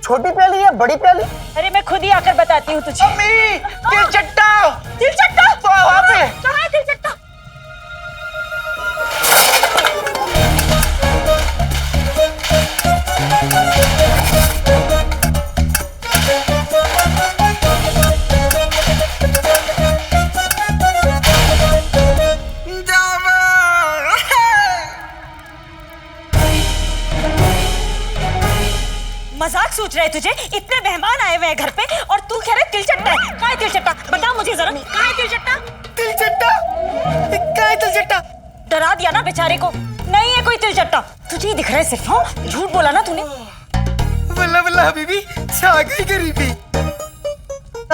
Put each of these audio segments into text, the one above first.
छोटी प्याली या बड़ी प्याली? अरे मैं खुद ही आकर बताती हूँ तुझे। अम्मी, तिलचट्टा। तिलचट्टा तो वहाँ पे कहाँ है तिलचट्टा? मजाक सोच रहे तुझे? इतने मेहमान आए हुए हैं घर पे और तू कह रहे तिलचट्टा है। कहाँ है तिलचट्टा? बता मुझे जरा, कहाँ है तिलचट्टा? तिलचट्टा? कहाँ है तिलचट्टा? डरा दिया ना बेचारे को। नहीं है कोई तिलचट्टा। तुझे ही दिख रहा है सिर्फ। हाँ, झूठ बोला ना तूने। वल्ला वल्ला हबीबी, छा गई गरीबी।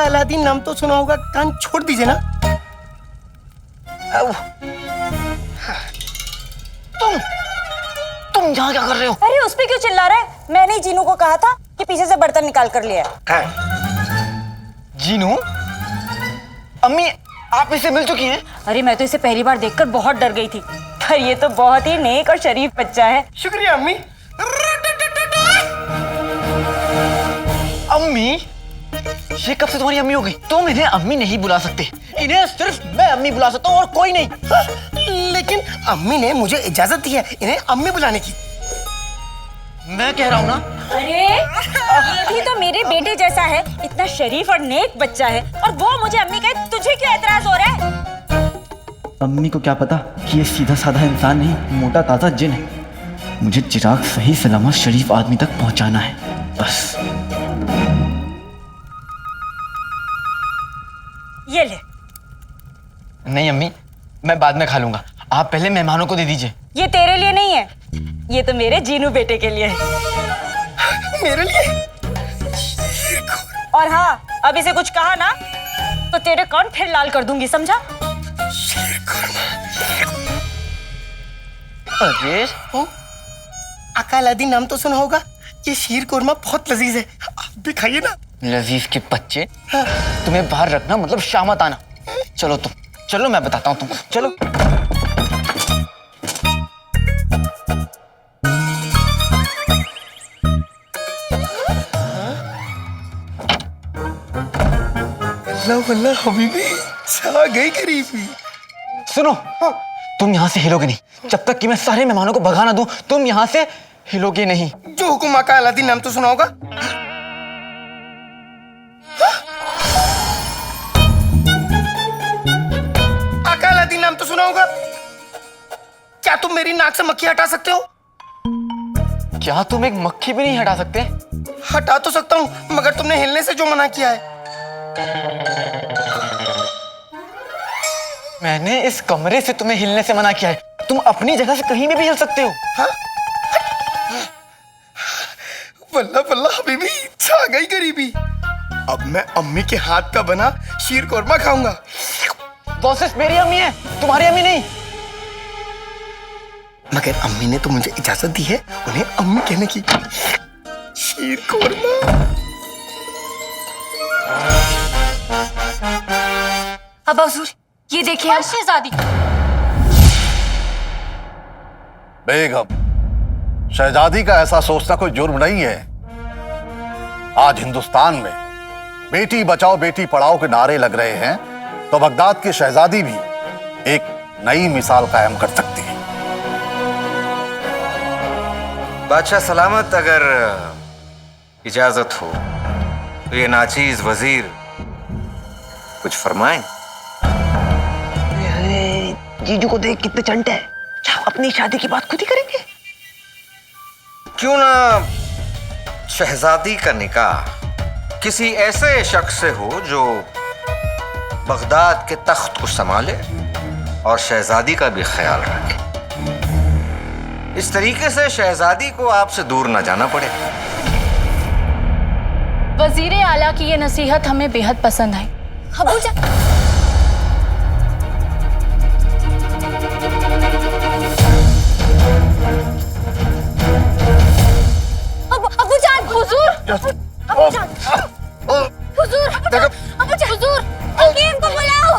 अलादीन नाम तो सुना होगा, कान छोड़ दीजिए ना। तुम यहाँ क्या कर रहे हो? अरे उस पे क्यों चिल्ला रहा है? मैंने ही जीनू को कहा था कि पीछे से बर्तन निकाल कर ले आए। जीनू? अम्मी, आप इससे मिल चुकी हैं? अरे मैं तो इसे पहली बार देखकर बहुत डर गई थी, पर ये तो बहुत ही नेक और शरीफ बच्चा है। शुक्रिया अम्मी। अम्मी, ये कब से तुम्हारी अम्मी हो गई? तुम इन्हें अम्मी नहीं बुला सकते, इन्हें सिर्फ मैं अम्मी बुला सकता हूँ और कोई नहीं। लेकिन अम्मी ने मुझे इजाजत दी है इन्हें अम्मी बुलाने की। मैं कह रहा हूँ ना। अरे ये भी तो मेरे बेटे जैसा है, इतना शरीफ और नेक बच्चा है, और वो मुझे अम्मी कहे, तुझे क्यों एतराज हो रहा है? अम्मी को क्या पता कि ये सीधा साधा इंसान नहीं, मोटा ताजा जिन है। मुझे चिराग सही सलामत शरीफ आदमी तक पहुंचाना है, बस। ये ले। नहीं अम्मी, मैं बाद में खा लूंगा, आप पहले मेहमानों को दे दीजिए। ये तेरे लिए नहीं है, ये तो मेरे जीनू बेटे के लिए है। मेरे लिए? और हाँ, अब इसे कुछ कहा ना तो तेरे कान फिर लाल कर दूंगी, समझा? अरे आका अलादीन नाम तो सुना होगा, ये शीर कोरमा बहुत लजीज है, आप भी खाइए ना। लजीज के बच्चे, तुम्हें बाहर रखना मतलब शामत आना। चलो तुम चलो, मैं बताता हूँ तुमको, चलो। वल्ला वल्ला हबीबी, छा गई गरीबी। सुनो, तुम यहाँ से हिलोगे नहीं जब तक कि मैं सारे मेहमानों को भगा ना दूं। तुम यहाँ से हिलोगे नहीं। जो हुकुम आका अलादीन नाम तो सुना होगा। आका अलादीन नाम तो सुना होगा। क्या तुम मेरी नाक से मक्खी हटा सकते हो? क्या तुम एक मक्खी भी नहीं हटा सकते? हटा तो सकता हूँ, मगर तुमने हिलने से जो मना किया है। मैंने इस कमरे से तुम्हें हिलने से मना किया है, तुम अपनी जगह से कहीं भी हिल सकते हो। हाँ? वल्ला वल्ला हबीबी, छा गई गरीबी। अब मैं अम्मी के हाथ का बना शीर कोरमा खाऊंगा। वो सिर्फ मेरी अम्मी है, तुम्हारी अम्मी नहीं। मगर अम्मी ने तो मुझे इजाजत दी है उन्हें अम्मी कहने की। शीर कोरमा। अब हुजूर, ये देखिए आप। शहजादी। बेगम, शहजादी का ऐसा सोचना कोई जुर्म नहीं है। आज हिंदुस्तान में बेटी बचाओ बेटी पढ़ाओ के नारे लग रहे हैं, तो बगदाद की शहजादी भी एक नई मिसाल कायम कर सकती है। बादशाह सलामत, अगर इजाजत हो तो ये नाचीज वजीर कुछ फरमाएं। जीजू को देख कितने चंट है, अपनी शादी की बात खुद ही करेंगे। क्यों ना शहजादी का निकाह किसी ऐसे शख्स से हो जो बगदाद के तख्त को संभाले और शहजादी का भी ख्याल रखे। इस तरीके से शहजादी को आपसे दूर न जाना पड़े। वजीर आला की ये नसीहत हमें बेहद पसंद आई। अबूजान, अबूजान, हुजूर, अबूजान, हुजूर, अबूजान, हुजूर, हकीम को बुलाओ।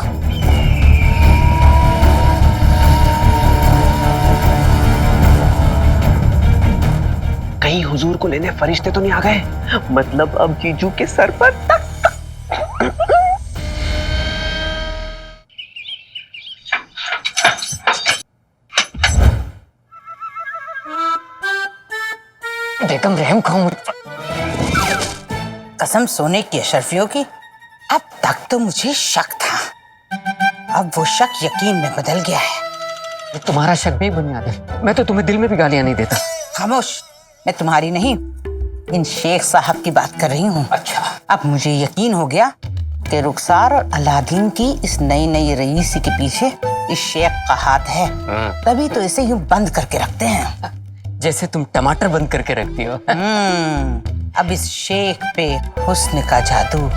कहीं हुजूर को लेने फरिश्ते तो नहीं आ गए? मतलब अब जीजू के सर पर तक। बेगम रहम खाओ मुझ पर। कसम सोने की अशरफियों की, अब तक तो मुझे शक था, अब वो शक यकीन में बदल गया है। तुम्हारा शक भी बुनियाद है। मैं तो तुम्हें दिल में भी गालियां नहीं देता। खामोश, मैं तुम्हारी नहीं, इन शेख साहब की बात कर रही हूँ। अच्छा, अब मुझे यकीन हो गया कि रुखसार और अलादीन की इस नई नई रईसी के पीछे इस शेख का हाथ है, तभी तो इसे यूं बंद करके रखते हैं जैसे तुम टमाटर बंद करके रखती हो। अब इस शेख पे हुस्न का जादू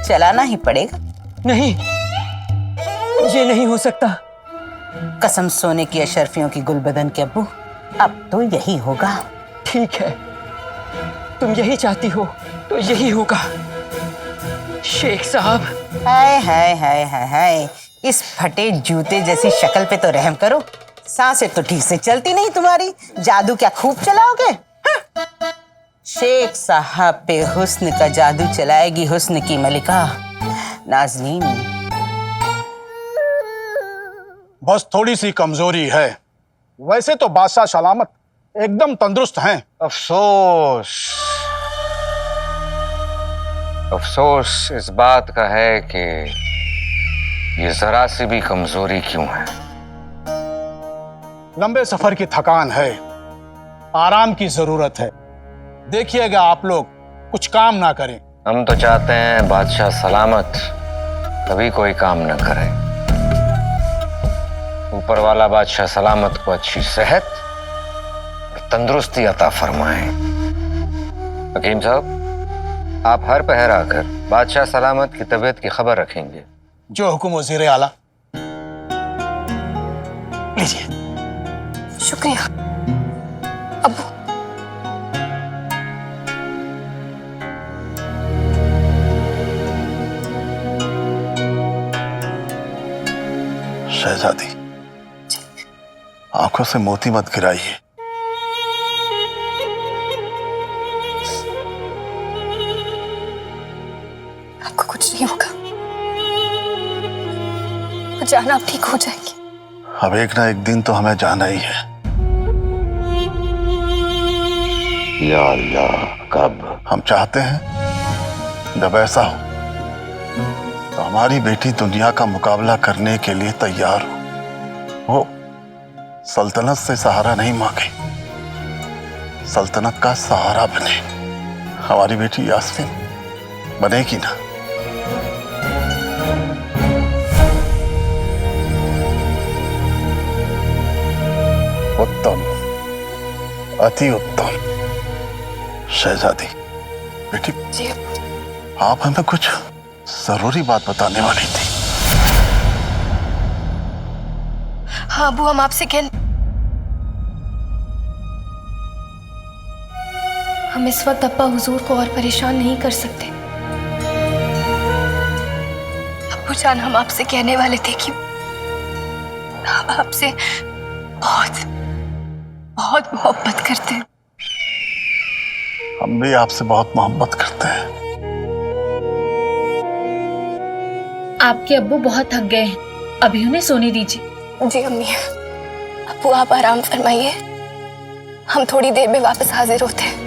चलाना ही पड़ेगा। नहीं, ये नहीं हो सकता। कसम सोने की अशरफियों की गुलबदन के अब्बू, अब तो यही होगा। ठीक है, तुम यही चाहती हो तो यही होगा। शेख साहब, हाय हाय हाय हाय हाय, इस फटे जूते जैसी शक्ल पे तो रहम करो। सांसें तो ठीक से चलती नहीं तुम्हारी, जादू क्या खूब चलाओगे? हाँ? शेख साहब पे हुस्न का जादू चलाएगी हुस्न की मलिका नाज़नीन। बस थोड़ी सी कमजोरी है, वैसे तो बादशाह सलामत एकदम तंदुरुस्त हैं। अफसोस अफसोस इस बात का है कि ये जरा सी भी कमजोरी क्यों है। लंबे सफर की थकान है, आराम की जरूरत है। देखिएगा आप लोग कुछ काम ना करें। हम तो चाहते हैं बादशाह सलामत कभी कोई काम न करे। ऊपर वाला बादशाह सलामत को अच्छी सेहत और तंदुरुस्ती अता फरमाए। हकीम साहब, आप हर पहर आकर बादशाह सलामत की तबीयत की खबर रखेंगे। जो हुक्म वज़ीर आला। लीजिए। शुक्रिया अब्बू। शहजादी, आंखों से मोती मत गिराइए। आपको कुछ नहीं होगा, जाना आप ठीक हो जाएगी। अब एक ना एक दिन तो हमें जाना ही है। या अल्लाह, कब? हम चाहते हैं जब ऐसा हो तो हमारी बेटी दुनिया का मुकाबला करने के लिए तैयार हो। वो सल्तनत से सहारा नहीं मांगे, सल्तनत का सहारा बने। हमारी बेटी यास्मीन बनेगी ना? उत्तम, अति उत्तम। शहजादी बेटी, जी आप हमें कुछ जरूरी बात बताने वाली थी। हाँ अबू, हम आपसे हम इस वक्त अब्बा हुजूर को और परेशान नहीं कर सकते। अब्बू जान, हम आपसे कहने वाले थे कि हम आपसे बहुत बहुत मोहब्बत करते हैं। हम भी आपसे बहुत मोहब्बत करते हैं। आपके अब्बू बहुत थक गए हैं, अभी उन्हें सोने दीजिए। जी अम्मी। अब्बू आप आराम फरमाइए, हम थोड़ी देर में वापस हाजिर होते हैं।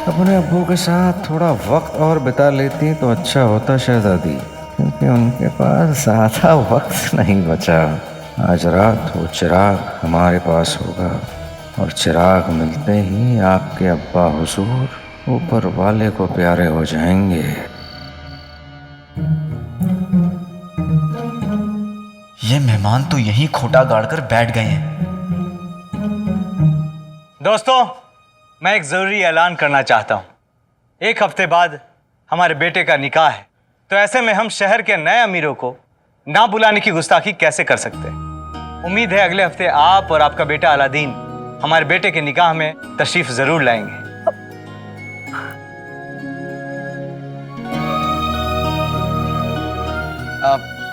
अपने अब्बू के साथ थोड़ा वक्त और बिता लेती तो अच्छा होता शहजादी, क्योंकि उनके पास ज़्यादा वक्त नहीं बचा। आज रात वो चिराग हमारे पास होगा और चिराग मिलते ही आपके अब्बा हुजूर ऊपर वाले को प्यारे हो जाएंगे। ये मेहमान तो यहीं खोटा गाड़कर बैठ गए हैं। दोस्तों, मैं एक जरूरी ऐलान करना चाहता हूं। एक हफ्ते बाद हमारे बेटे का निकाह है, तो ऐसे में हम शहर के नए अमीरों को ना बुलाने की गुस्ताखी कैसे कर सकते हैं। उम्मीद है अगले हफ्ते आप और आपका बेटा अलादीन हमारे बेटे के निकाह में तशरीफ जरूर लाएंगे।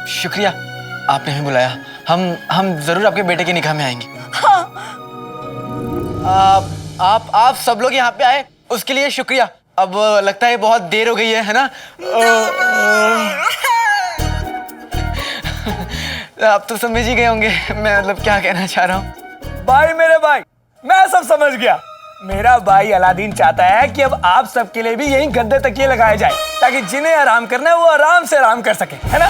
शुक्रिया, आपने हमें बुलाया। हम जरूर आपके बेटे के निकाह में आएंगे। हाँ। आप सब लोग यहाँ पे आए उसके लिए शुक्रिया। अब लगता है बहुत देर हो गई है ना? आप तो समझ ही गए होंगे मैं मतलब क्या कहना चाह रहा हूँ। भाई मेरे भाई, मैं सब समझ गया। मेरा भाई अलादीन चाहता है कि अब आप सबके लिए भी यही गद्दे तकिए लगाए जाए ताकि जिन्हें आराम करना है वो आराम से आराम कर सके, है ना?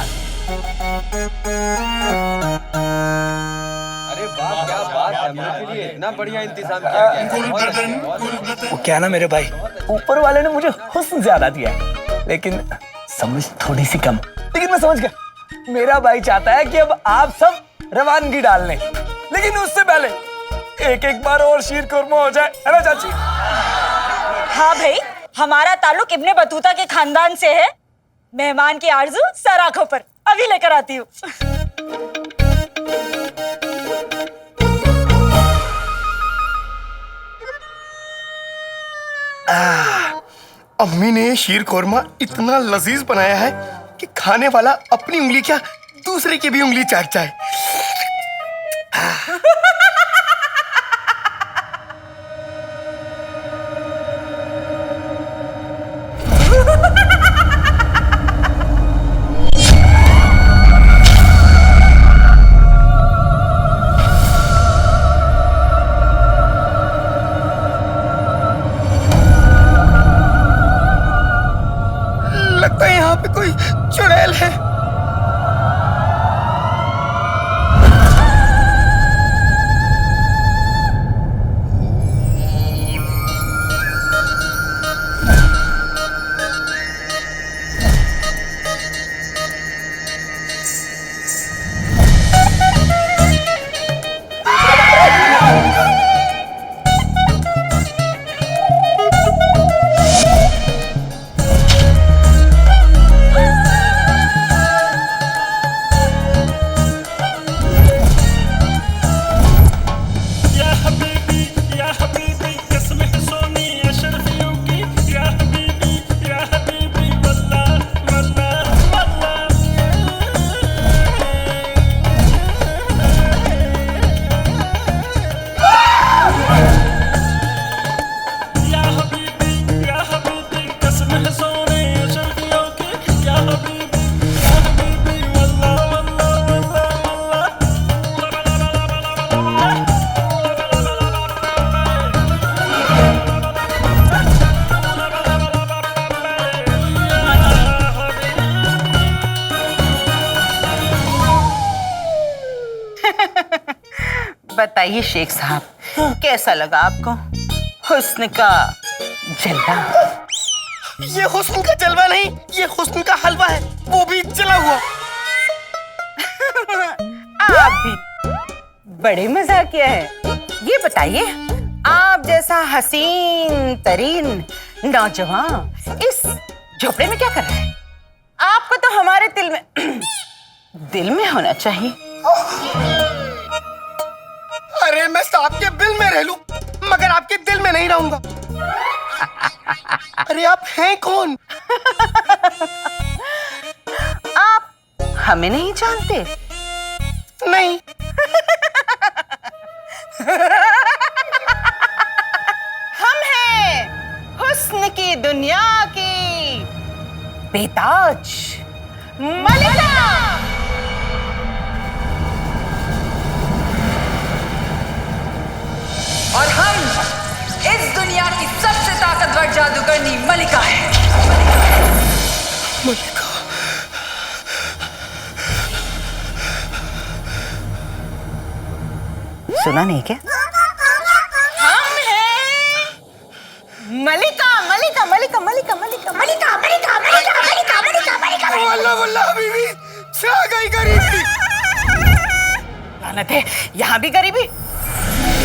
अरे वाह, क्या बात है, मेरे लिए इतना बढ़िया इंतजाम किया गया। वो क्या ना मेरे भाई, ऊपर वाले ने मुझे हुस्न ज्यादा दिया है लेकिन समझ थोड़ी सी कम। लेकिन मैं समझ गया। मेरा भाई चाहता है कि अब आप सब रवानगी डाल लें, लेकिन उससे पहले एक बार और शीर कुरमा हो जाए, है ना चाची? हाँ भाई, हमारा ताल्लुक इब्ने बतूता के खानदान से है। मेहमान की आरजू सर आंखों पर, अभी लेकर आती हूँ। अम्मी ने शीर कोरमा इतना लजीज बनाया है कि खाने वाला अपनी उंगली क्या दूसरे की भी उंगली चाट जाए। लगता है यहाँ पे कोई चुड़ैल है। बताइए शेख साहब, कैसा लगा आपको हुस्न का जलवा? ये हुस्न का जलवा नहीं, ये हुस्न का हलवा है, वो भी जला हुआ। आप भी बड़े मजाकिया है। ये बताइए, आप जैसा हसीन तरीन नौजवान इस झोपड़े में क्या कर रहे हैं? आपको तो हमारे दिल में होना चाहिए। अरे मैं आपके बिल में रह लूं, मगर आपके दिल में नहीं रहूंगा। अरे आप हैं कौन? आप हमें नहीं जानते? नहीं। हम हैं हुस्न की दुनिया की बेताज मलिका। और हम इस दुनिया की सबसे ताकतवर जादूगरनी मलिका है। मलिका। सुना नहीं क्या? हम हैं मलिका मलिका मलिका मलिका मलिका मलिका मलिका मलिका मलिका मलिका मलिका। वल्लाह वल्लाह बीवी, छा गई गरीबी। लानत है, यहाँ भी गरीबी।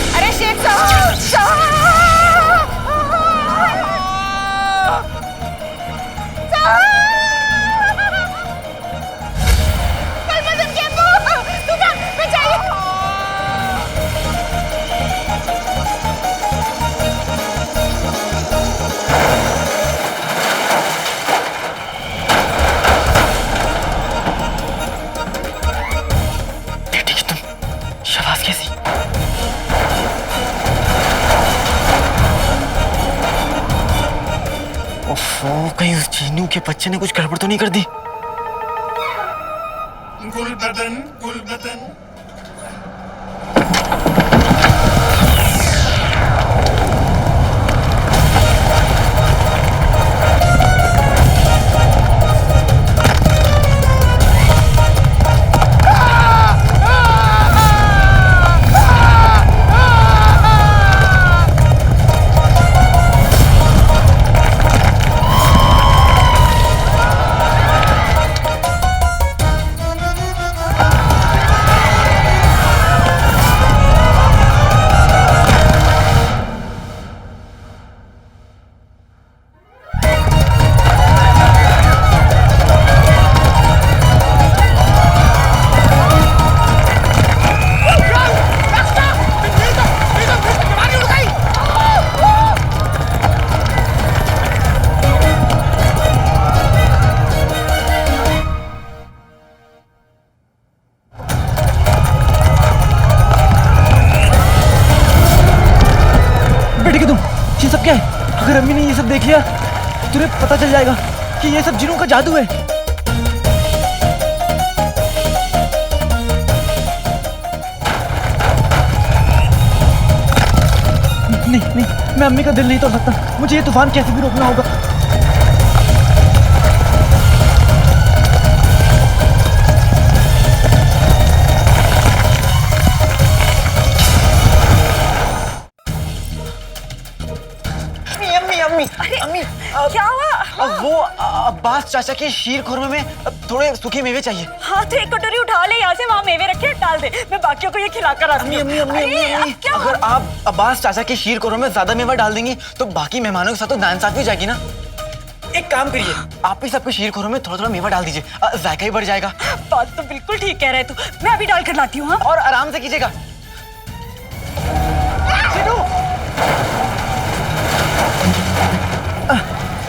अरे शेख साहब, ओफो, कहीं उस चीनू के बच्चे ने कुछ गड़बड़ तो नहीं कर दी? गुलबदन गुलबदन। अगर अम्मी ने ये सब देख लिया तुझे पता चल जाएगा कि ये सब जिनों का जादू है। नहीं नहीं, मैं अम्मी का दिल नहीं तोड़ सकता। मुझे ये तूफान कैसे भी रोकना होगा। अम्मी क्या हुआ? वो अब्बास चाचा के शीर खुरमे में थोड़े सूखे मेवे चाहिए। हाँ तो एक कटोरी उठा ले यहाँ से, वहाँ मेवे रखे डाल दे, मैं बाकियों को ये खिलाकर आती हूँ। अम्मी, अगर आप अब्बास चाचा के शीर खुरमे में ज्यादा मेवा डाल देंगी तो बाकी मेहमानों के साथ तो नाइंसाफी हो जाएगी ना। एक काम करिए, आप ही सबके शीर खुरमे में थोड़ा थोड़ा मेवा डाल दीजिए, जायका ही बढ़ जाएगा। बात तो बिल्कुल ठीक कह रहे तू, मैं अभी डाल कर लाती हूँ। और आराम से कीजिएगा।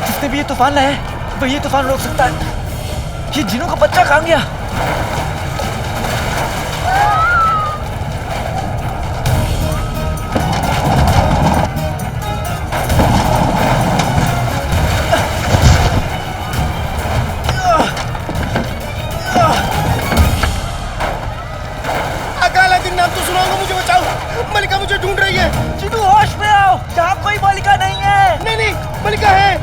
जिसने भी ये तूफान लाया है वो ये तूफान रोक सकता है। ये जिनों का बच्चा कहाँ गया? अकालादीन नाम तो सुना होगा, मुझे बचाओ, मलिका मुझे ढूंढ रही है। जिनू होश में आओ, यहाँ कोई मलिका नहीं है। नहीं नहीं, मलिका है।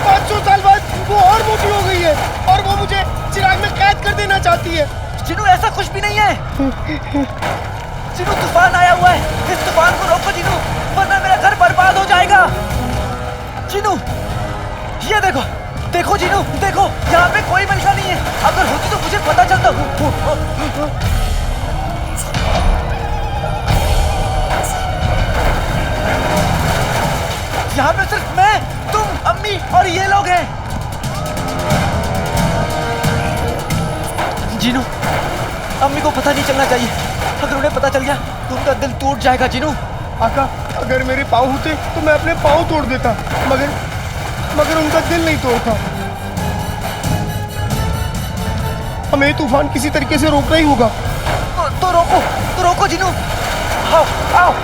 500 साल बाद वो और मोटी हो गई है और वो मुझे चिराग में कैद कर देना चाहती है। जिनू ऐसा कुछ भी नहीं है। जिनू तूफान आया हुआ है, इस तूफान को रोको जिनू, वरना मेरा घर बर्बाद हो जाएगा। जिनू ये देखो, देखो जिनू देखो, यहाँ पे कोई मलिका नहीं है। अगर होती तो मुझे पता चलता। यहाँ पे सिर्फ मैं, तुम, अम्मी और ये लोग हैं। जिनू अम्मी को पता नहीं चलना चाहिए, अगर उन्हें पता चल गया तो उनका दिल टूट जाएगा। जिनू आका, अगर मेरे पाँव होते तो मैं अपने पाँव तोड़ देता, मगर उनका दिल नहीं तोड़ता। हमें तूफान किसी तरीके से रोकना ही होगा। तो रोको जिनू, आओ आओ।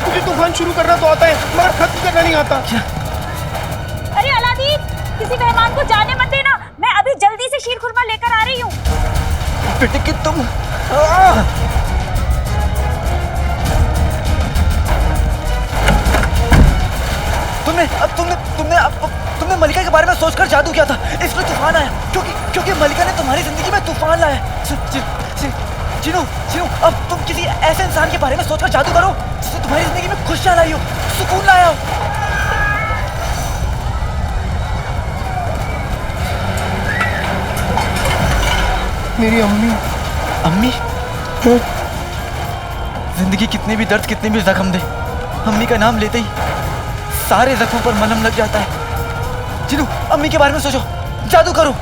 मुझे तूफान शुरू करना तो आता है मगर खत्म करना नहीं आता। अरे अलादीन, किसी मेहमान को जाने मत देना, मैं अभी जल्दी से शीर खुरमा लेकर आ रही हूँ। बेटे कि तुम तुमने मलिका के बारे में सोचकर जादू किया था, इसलिए तूफान आया। क्योंकि मलिका ने तुम्हारी जिंदगी में तूफान लाया। जिनू अब तुम किसी ऐसे इंसान के बारे में सोचकर जादू करो जिसने तुम्हारी जिंदगी में खुशियां लाई हो, सुकून लाया हो। मेरी अम्मी जिंदगी कितने भी दर्द, कितने भी जख्म दे, अम्मी का नाम लेते ही सारे जख्मों पर मलहम लग जाता है। जिनू अम्मी के बारे में सोचो, जादू करो।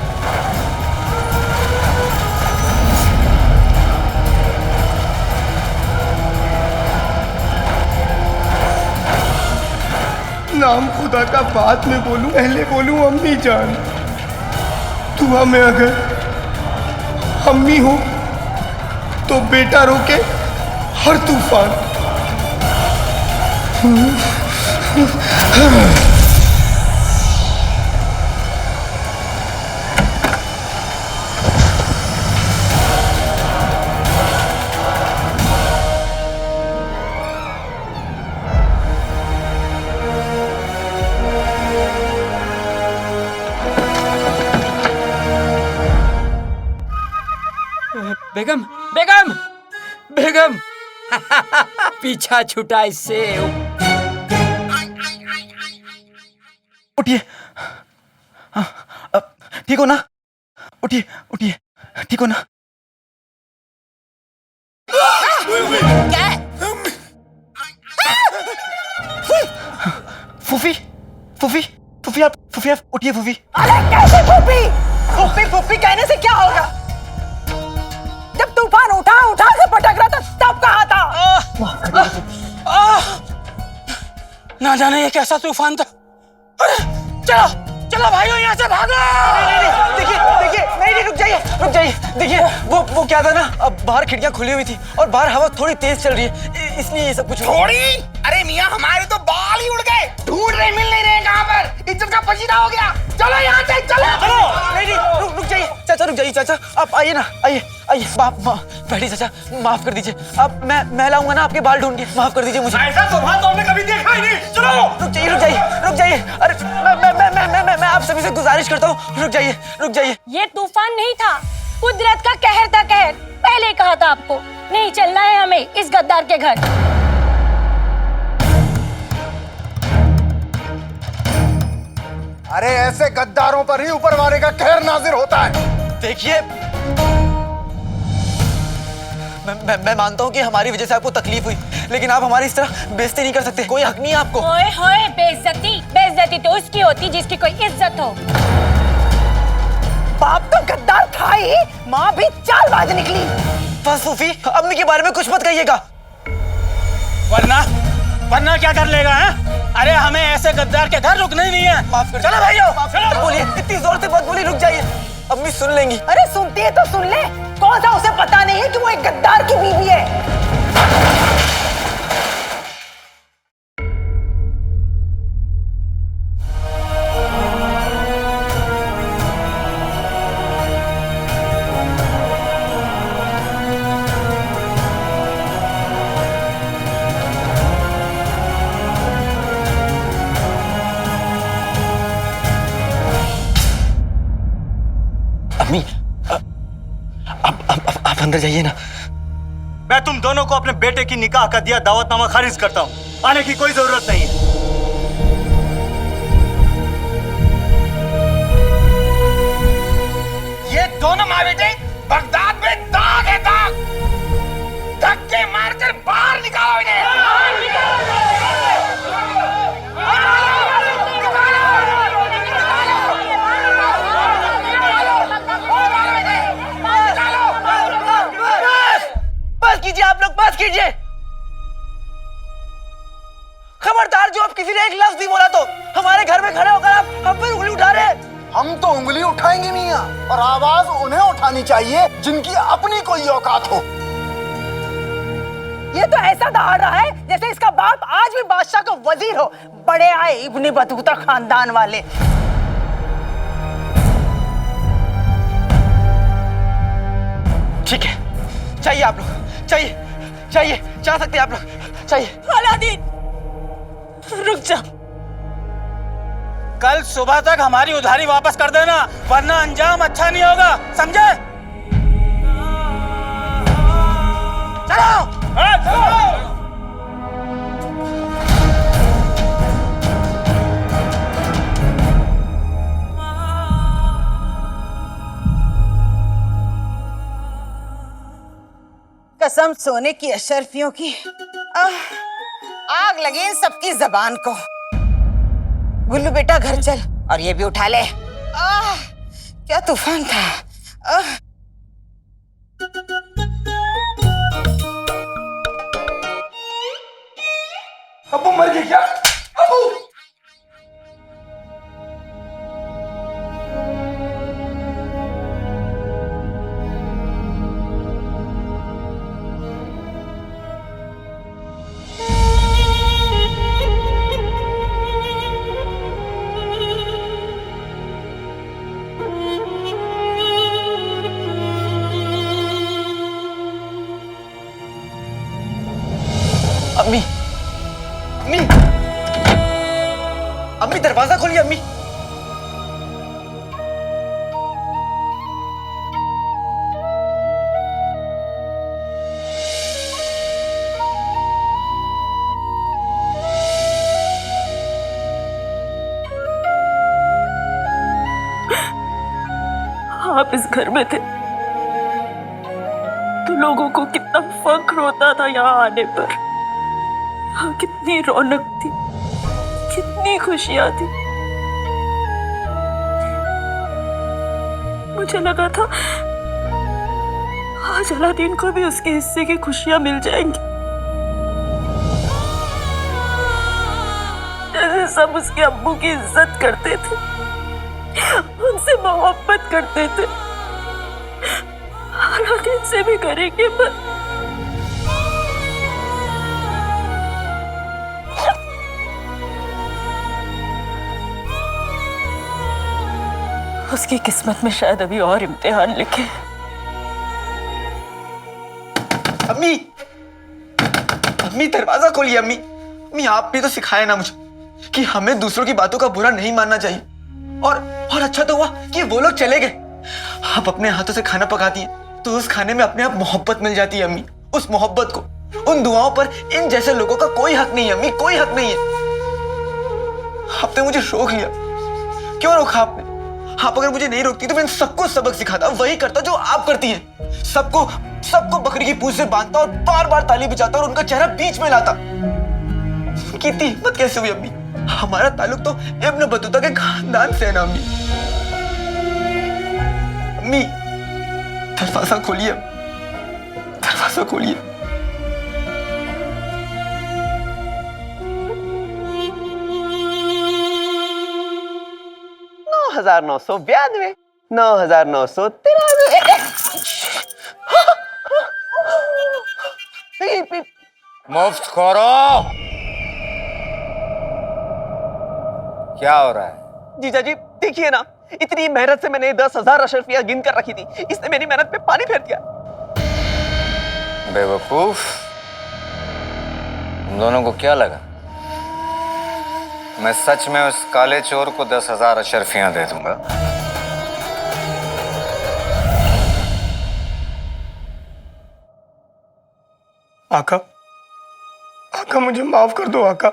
नाम खुदा का बाद में बोलूं, पहले बोलूं अम्मी जान। दुआ में अगर अम्मी हो तो बेटा रोके हर तूफान। बेगम बेगम बेगम पीछा छुटा इससे। उठिए। हाँ, ठीक हो ना? उठिए उठिए, ठीक हो ना? क्या है? फूफी फूफी फूफी आप उठिए फूफी। अरे कैसे फूफी? फूफी फूफी कहने से क्या होगा? जब तूफान उठा के पटक रहा था तब कहा था। ना जाने ये कैसा तूफान था। अरे चलो चलो भाइयों यहाँ से भागो। देखिए देखिए, नहीं रुक जाइए। देखिए वो क्या था ना, अब बाहर खिड़कियां खुली हुई थी और बाहर हवा थोड़ी तेज चल रही है, इसलिए ये सब कुछ थोड़ी। अरे मियाँ हमारे तो बाल ही उड़ गए, ढूंढ रहे मिल नहीं रहे कहाँ पर, इज्जत का पसीना हो गया। चलो यहाँ से चलो। नहीं रुक जाइए चाचा, रुक जाइए चाचा, आप आइए ना, आइए बैठिए चाचा, माफ कर दीजिए। अब मैं लाऊंगा ना आपके बाल ढूंढ के, माफ कर दीजिए मुझे। ऐसा तूफान तो हमने कभी देखा ही नहीं। चलो रुक जाइए। अरे मैं आप सभी से गुजारिश करता हूँ, रुक जाइए। ये तूफान नहीं था, कुदरत का कहर था, कहर। पहले कहा था आपको, नहीं चलना है हमें इस गद्दार के घर। अरे ऐसे गद्दारों पर ही ऊपर वाले का कहर नाजिर होता है। देखिए मैं मानता हूँ कि हमारी वजह से आपको तकलीफ हुई, लेकिन आप हमारी इस तरह बेइज्जती नहीं कर सकते, कोई हक नहीं है आपको। ओए बेइज्जती तो उसकी होती जिसकी कोई इज्जत हो। बाप तो गद्दार था ही, माँ भी चालबाज निकली। बस फूफी, अम्मी के बारे में कुछ मत कहिएगा। वरना क्या कर लेगा है? अरे हमें ऐसे गद्दार के घर रुकना ही नहीं है। माफ कर, चलो भाइयों, माफ बोलिए, इतनी जोर से मत बोलिए, रुक जाइए, अम्मी सुन लेंगी। अरे सुनती है तो सुन ले, कौन सा उसे पता नहीं है कि वो एक गद्दार की बीवी है। अम्मी आप अंदर जाइए ना। मैं तुम दोनों को अपने बेटे की निकाह का दिया दावतनामा खारिज करता हूँ, आने की कोई जरूरत नहीं है। ये दोनों माँ बेटे बगदाद में दाग है, दाग। धक्के मारकर बाहर निकालो इन्हें। बस कीजिए आप लोग, बस कीजिए। खबरदार, जो आप किसी ने एक लफ्ज भी बोला तो हमारे घर में खड़े होकर आप हम पर उंगली उठा रहे हैं। हम तो उंगली उठाएंगे मियाँ, और आवाज उन्हें उठानी चाहिए जिनकी अपनी कोई औकात हो। ये तो ऐसा दहाड़ रहा है जैसे इसका बाप आज भी बादशाह का वजीर हो। बड़े आए इब्ने बतूता खानदान वाले। ठीक है, चाहिए आप लोग, चाहिए चाह सकते हैं आप लोग, चाहिए। अलादीन रुक जा। कल सुबह तक हमारी उधारी वापस कर देना, वरना अंजाम अच्छा नहीं होगा, समझे? चलो कसम सोने की अशरफियों की, आग लगे इन सबकी जबान को। गुल्लू बेटा घर चल और ये भी उठा ले। क्या तूफान था। अब्बू मर गई क्या? अब्बू अम्मी, अम्मी दरवाजा खोलिए अम्मी। आप इस घर में थे तो लोगों को कितना फख्र होता था यहाँ आने पर। यहाँ कितनी रौनक थी, कितनी खुशियां थी। मुझे लगा था आज अलादीन को भी उसके हिस्से की खुशियां मिल जाएंगी। जैसे सब उसके अब्बू की इज्जत करते थे, उनसे मोहब्बत करते थे, अलादीन से भी करेंगे। पर उसकी किस्मत में शायद अभी और इम्तिहान लिखे। अम्मी, अम्मी दरवाजा खोलिए अम्मी। अम्मी आपने तो सिखाया ना मुझे कि हमें दूसरों की बातों का बुरा नहीं मानना चाहिए। और अच्छा तो हुआ कि वो लोग चले गए। आप अपने हाथों से खाना पकाती हैं तो उस खाने में अपने आप मोहब्बत मिल जाती है अम्मी। उस मोहब्बत को, उन दुआओं पर इन जैसे लोगों का कोई हक नहीं है अम्मी, कोई हक नहीं है। आपने मुझे रोक लिया, क्यों रोका आपने? आप अगर मुझे नहीं रोकती तो मैं सबको सबक सिखाता, वही करता जो आप करती हैं। सबको बकरी की पूंछ से बांधता और बार बार ताली बजाता और उनका चेहरा बीच में लाता। उनकी इतनी हिम्मत कैसे हुई अम्मी? हमारा ताल्लुक तो इब्न बतूता के खानदान से है ना अम्मी। अम्मी दरवाजा खोलिए, दरवाजा खोलिए। 9,992, 9,993। मुफ्त खोरो, क्या हो रहा है? जीजा जी देखिए ना, इतनी मेहनत से मैंने 10,000 अशरफिया गिन कर रखी थी, इसने मेरी मेहनत पे पानी फेर दिया। बेवकूफ, तुम दोनों को क्या लगा मैं सच में उस काले चोर को 10,000 अशरफियां दे दूंगा? आका, आका मुझे माफ कर दो आका,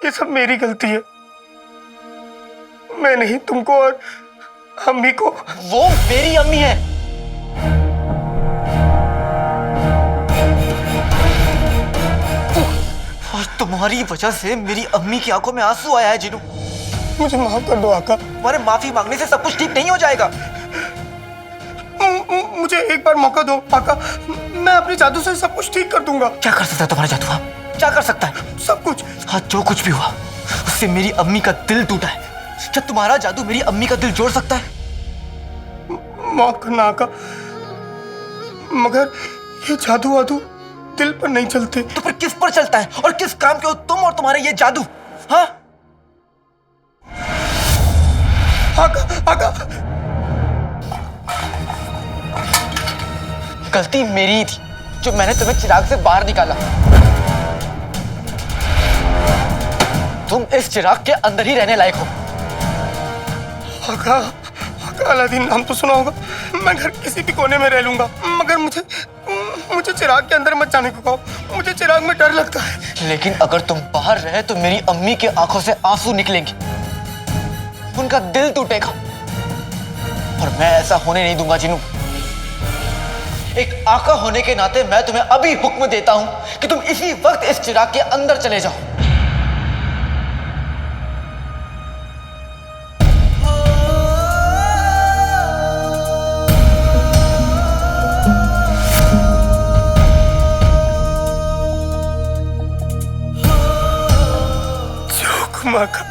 ये सब मेरी गलती है। मैं नहीं तुमको और अम्मी को। वो मेरी अम्मी है। और तुम्हारी वजह से मेरी अम्मी की आंखों में आंसू आया है जिनू। मुझे माफ कर दो आका। तुम्हारे माफी मांगने से सब कुछ ठीक नहीं हो जाएगा। मुझे एक बार मौका दो आका, मैं अपने जादू से सब कुछ ठीक कर दूंगा। क्या कर सकता है तुम्हारा जादू? आप क्या कर सकता है? सब कुछ। हाँ, जो कुछ भी हुआ उससे मेरी अम्मी का दिल टूटा है। क्या तुम्हारा जादू मेरी अम्मी का दिल जोड़ सकता है? माफ करना आका, मगर ये जादू वादू दिल पर नहीं चलते। तो फिर किस पर चलता है? और किस काम के हो तुम और तुम्हारे ये जादू? हाँ आका, आका गलती मेरी ही थी जो मैंने तुम्हें चिराग से बाहर निकाला। तुम इस चिराग के अंदर ही रहने लायक हो। आका, आका अलादीन नाम तो सुना होगा। मैं घर किसी भी कोने में रह लूंगा, मगर मुझे चिराग के अंदर मत जाने को कहो। मुझे चिराग में डर लगता है। लेकिन अगर तुम बाहर रहे तो मेरी अम्मी की आंखों से आंसू निकलेंगे, उनका दिल टूटेगा और मैं ऐसा होने नहीं दूंगा जिनू। एक आका होने के नाते मैं तुम्हें अभी हुक्म देता हूं कि तुम इसी वक्त इस चिराग के अंदर चले जाओ। जो हुक्म आका।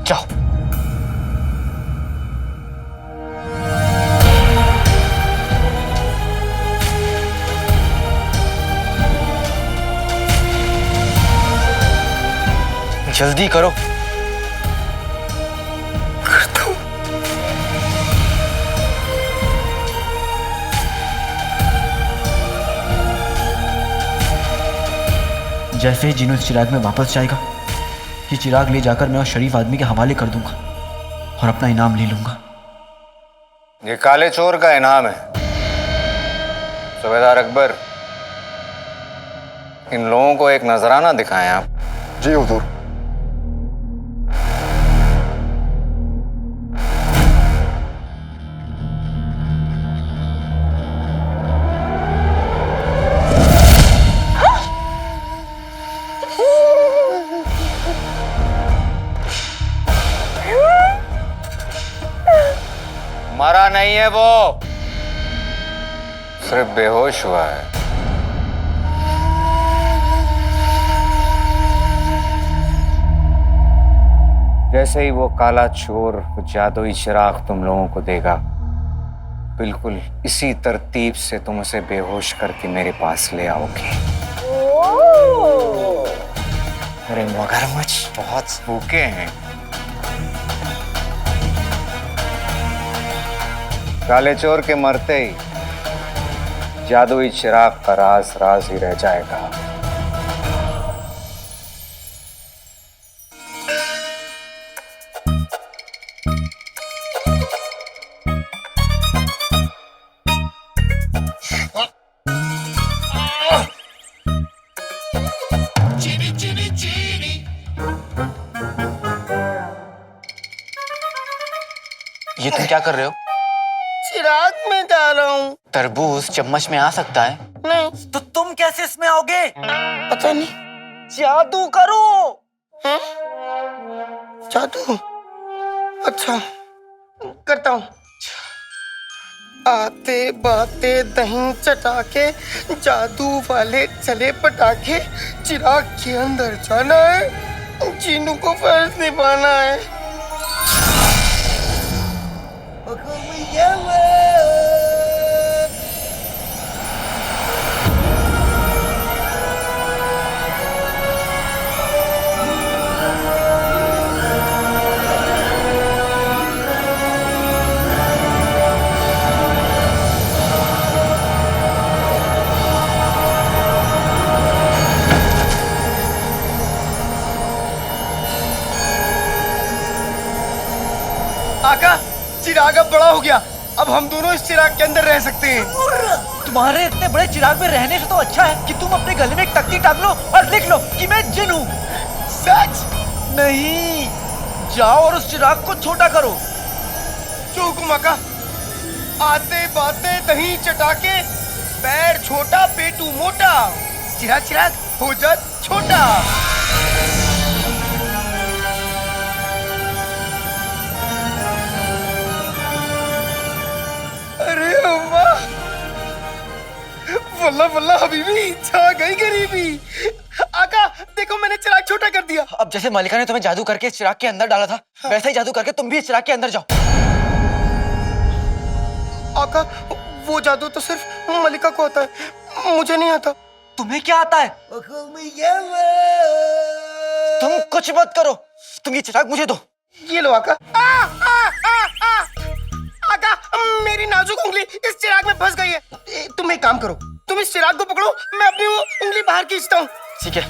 जाओ। जल्दी करो। करता हूं। जैसे ही जीनू इस चिराग में वापस जाएगा, ये चिराग ले जाकर मैं उस शरीफ आदमी के हवाले कर दूंगा और अपना इनाम ले लूंगा। ये काले चोर का इनाम है। सूबेदार अकबर, इन लोगों को एक नजराना दिखाएं आप। जी हुजूर। मरा नहीं है वो, सिर्फ बेहोश हुआ है। जैसे ही वो काला चोर वो जादुई चिराग तुम लोगों को देगा, बिल्कुल इसी तरतीब से तुम उसे बेहोश करके मेरे पास ले आओगे। अरे मगरमच्छ बहुत भूखे हैं। काले चोर के मरते ही जादुई चिराग का राज राज ही रह जाएगा। ये तुम क्या कर रहे हो? चिराग में डाल रहा हूँ। तरबूज चम्मच में आ सकता है? नहीं। तो तुम कैसे इसमें आओगे? पता नहीं। जादू करो। हैं? जादू? अच्छा, करता हूँ। आते बाते दही चटाके, जादू वाले चले पटाखे, चिराग के अंदर जाना है, जीनू को फर्ज निभाना है। आका, चिराग अब बड़ा हो गया, अब हम दोनों इस चिराग के अंदर रह सकते हैं। तुम्हारे इतने बड़े चिराग में रहने से तो अच्छा है कि तुम अपने गले में एक तख्ती टांग लो और लिख लो कि मैं जिन हूँ। सच? नहीं, जाओ और उस चिराग को छोटा करो। जो हुकुम आका। आते बाते दही चटाके, पैर छोटा पेटू मोटा, चिराग चिराग हो जा छोटा। अरे अम्मा, वल्ला वल्ला हबीबी, छा गई गरीबी। आका देखो, मैंने चिराग छोटा कर दिया। अब जैसे मलिका ने तुम्हें जादू करके इस चिराग के अंदर डाला था, वैसे ही जादू करके तुम भी इस चिराग के अंदर जाओ। आका, वो जादू तो सिर्फ मलिका को आता है, मुझे नहीं आता। तुम्हें क्या आता है? तुम कुछ मत करो, तुम ये चिराग मुझे दो। ये लो आका। आका, मेरी नाजुक उंगली इस चिराग में फंस गई है। तुम एक काम करो, तुम इस चिराग को पकड़ो, मैं अपनी वो उंगली बाहर खींचता हूँ। ठीक है।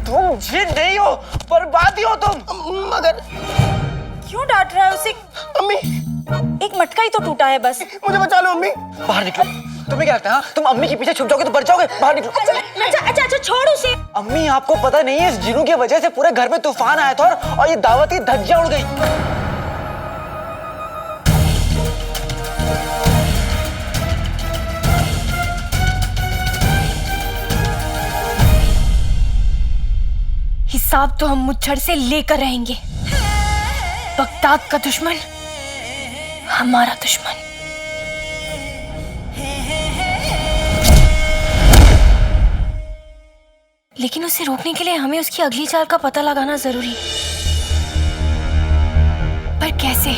तुम जिन नहीं हो, बर्बादी हो तुम। मगर क्यों डांट रहा है उसे? अम्मी, एक मटका ही तो टूटा है बस। मुझे बचा लो अम्मी। बाहर निकलो। तुम्हें क्या लगता है, तुम अम्मी के पीछे छुप जाओगे तो बच जाओगे? बाहर निकलो। अच्छा छोड़ उसे। अम्मी, आपको पता नहीं है, इस जिनू की वजह से पूरे घर में तूफान आया था और ये दावत की धज्जियां उड़ गई। हिसाब तो हम मुच्छर से लेकर रहेंगे। बगदाद का दुश्मन हमारा दुश्मन। लेकिन उसे रोकने के लिए हमें उसकी अगली चाल का पता लगाना जरूरी है। पर कैसे?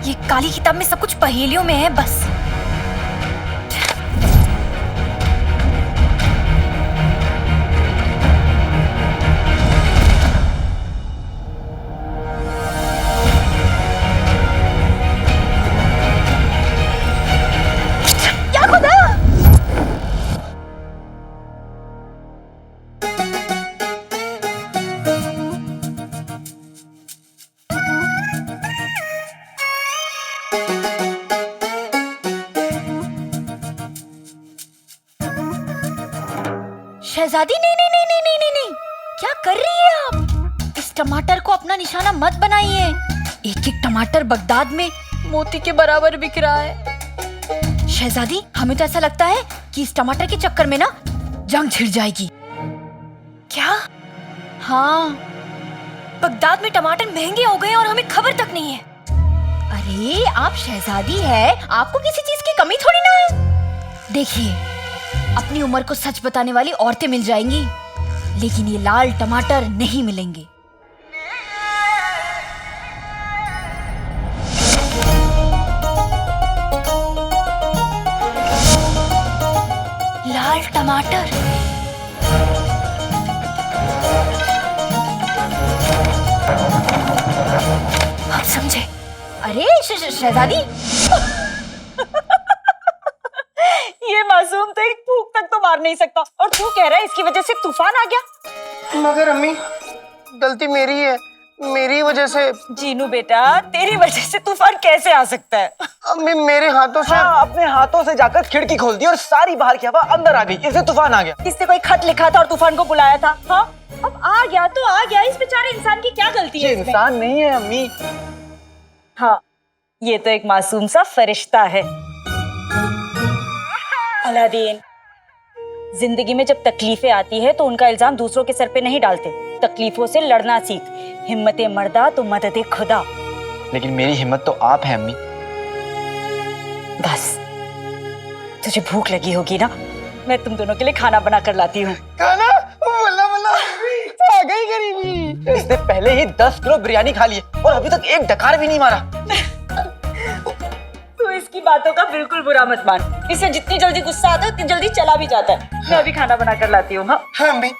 ये काली किताब में सब कुछ पहेलियों में है बस। शहजादी, नहीं नहीं नहीं नहीं नहीं नहीं नहीं, क्या कर रही है आप? इस टमाटर को अपना निशाना मत बनाइए। एक एक टमाटर बगदाद में मोती के बराबर बिक रहा है। शहजादी, हमें तो ऐसा लगता है कि इस टमाटर के चक्कर में ना जंग छिड़ जाएगी। क्या? हाँ, बगदाद में टमाटर महंगे हो गए और हमें खबर तक नहीं है। अरे आप शहजादी है, आपको किसी चीज की कमी थोड़ी ना है। देखिए, अपनी उम्र को सच बताने वाली औरतें मिल जाएंगी, लेकिन ये लाल टमाटर नहीं मिलेंगे। लाल टमाटर। आप समझे? अरे शहजादी, ये मासूम तो एक फूंक तक तो मार नहीं सकता, और तू कह रहा है इसकी वजह से तूफान आ गया। मगर अम्मी, गलती मेरी है, मेरी वजह से। जीनू बेटा, तेरी वजह से तूफान कैसे आ सकता है? अम्मी, मेरे हाथों से। हाँ, अपने हाथों से जाकर खिड़की खोल दी और सारी बाहर की हवा अंदर आ गई, इससे तूफान आ गया। किसने कोई खत लिखा था और तूफान को बुलाया था? हाँ, अब आ गया तो आ गया, इस बेचारे इंसान की क्या गलती है? इंसान नहीं है अम्मी। हाँ, ये तो एक मासूम सा फरिश्ता है। अलादीन, जिंदगी में जब तकलीफें आती है तो उनका इल्जाम दूसरों के सर पे नहीं डालते। तकलीफों से लड़ना सीख। हिम्मते मर्दा तो मददे खुदा। लेकिन मेरी हिम्मत तो आप है अम्मी। बस, तुझे भूख लगी होगी ना, मैं तुम दोनों के लिए खाना बना कर लाती हूँ। खाना? वल्ला वल्ला, आ गई गरीबी। इसने पहले ही 10 किलो बिरयानी खा ली है और अभी तक एक डकार भी नहीं मारा। तू इसकी बातों का बिल्कुल बुरा मत मान। इसे जितनी जल्दी गुस्सा आता है उतनी जल्दी चला भी जाता है। मैं अभी खाना बना कर लाती हूँ। हाँ हाँ अम्मी।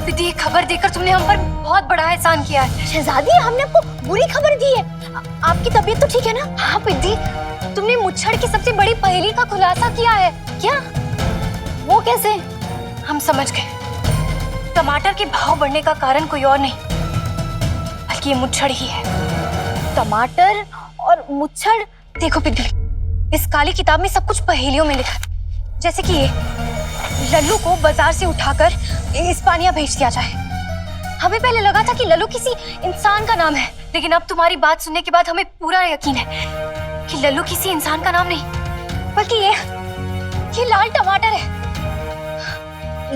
दीदी, खबर देकर तुमने हम पर बहुत बड़ा एहसान किया है। शहजादी, हमने आपको बुरी खबर दी है। आपकी तबीयत तो ठीक है ना? हाँ पिद्दी, तुमने मुच्छड़ की सबसे बड़ी पहेली का खुलासा किया है। क्या? वो कैसे? हम समझ गए। टमाटर के भाव बढ़ने का कारण कोई और नहीं बल्कि ये मुच्छड़ ही है। टमाटर और मुच्छड़? देखो पिद्दी, इस काली किताब में सब कुछ पहेलियों में लिखा है। जैसे कि ये, लल्लू को बाजार से उठाकर इस्पानिया भेज दिया जाए। हमें पहले लगा था कि लल्लू किसी इंसान का नाम है, लेकिन अब तुम्हारी बात सुनने के बाद हमें पूरा यकीन है कि लल्लू किसी इंसान का नाम नहीं बल्कि ये लाल टमाटर है।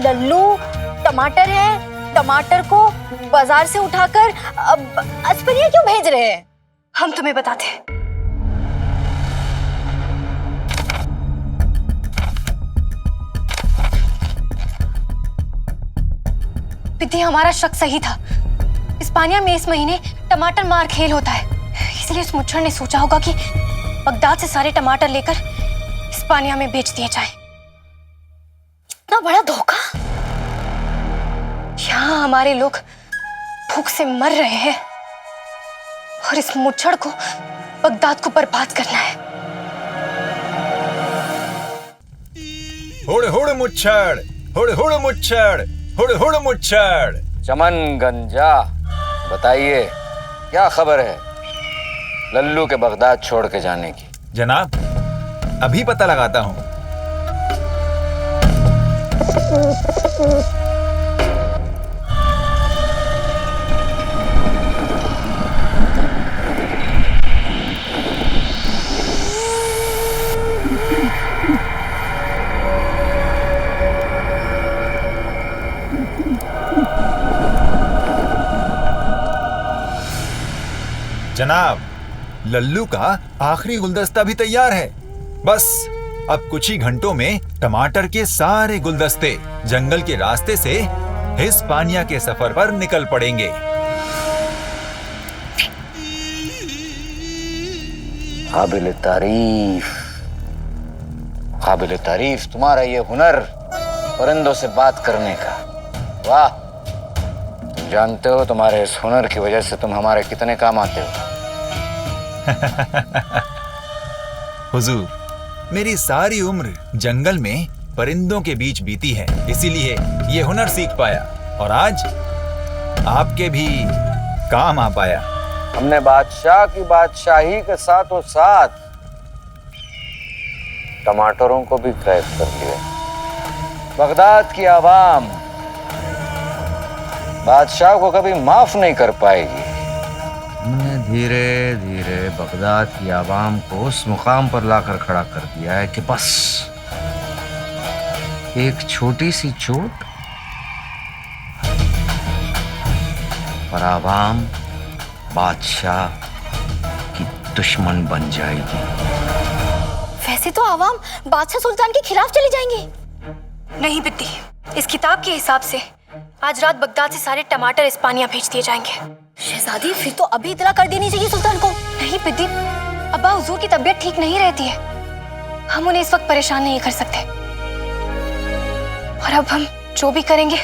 लल्लू टमाटर है। टमाटर को बाजार से उठाकर इस्पानिया क्यों भेज रहे हैं? हम तुम्हें बताते हैं। पिद्दी, हमारा शक सही था। इस्पानिया में इस महीने टमाटर मार खेल होता है, इसलिए उस मुच्छड़ ने सोचा होगा कि बगदाद से सारे टमाटर लेकर इस्पानिया में बेच दिए जाएं। इतना बड़ा धोखा! यहाँ हमारे लोग भूख से मर रहे हैं और इस मुच्छड़ को बगदाद को बर्बाद करना है। हुड़ हुड़ मुच्छड़, हुड़ हुड़ मुच्छड़, हुड़ हुड़ मुच्छड़। चमन गंजा, बताइए क्या खबर है लल्लू के बगदाद छोड़ के जाने की? जनाब, अभी पता लगाता हूँ। जनाब, लल्लू का आखिरी गुलदस्ता भी तैयार है। बस अब कुछ ही घंटों में टमाटर के सारे गुलदस्ते जंगल के रास्ते से हिस्पानिया के सफर पर निकल पड़ेंगे। काबिल तारीफ तुम्हारा ये हुनर परिंदों से बात करने का। वाह, तुम जानते हो तुम्हारे इस हुनर की वजह से तुम हमारे कितने काम आते हो। हुजूर, मेरी सारी उम्र जंगल में परिंदों के बीच बीती है, इसीलिए ये हुनर सीख पाया और आज आपके भी काम आ पाया। हमने बादशाह की बादशाही के साथों साथ टमाटरों को भी कैद कर लिया। बगदाद की आवाम बादशाह को कभी माफ नहीं कर पाएगी। हमने धीरे धीरे बगदाद की आवाम को उस मुकाम पर लाकर खड़ा कर दिया है कि बस एक छोटी सी चोट और आवाम बादशाह की दुश्मन बन जाएगी। वैसे तो आवाम बादशाह सुल्तान के खिलाफ चले जाएंगे। नहीं बिद्दी, इस किताब के हिसाब से आज रात बगदाद से सारे टमाटर इस्पानिया भेज दिए जाएंगे। शहजादी, फिर तो अभी इतला कर देनी चाहिए सुल्तान को। नहीं बिद्दी, अब्बा हुजूर की तबीयत ठीक नहीं रहती है, हम उन्हें इस वक्त परेशान नहीं कर सकते। और अब हम जो भी करेंगे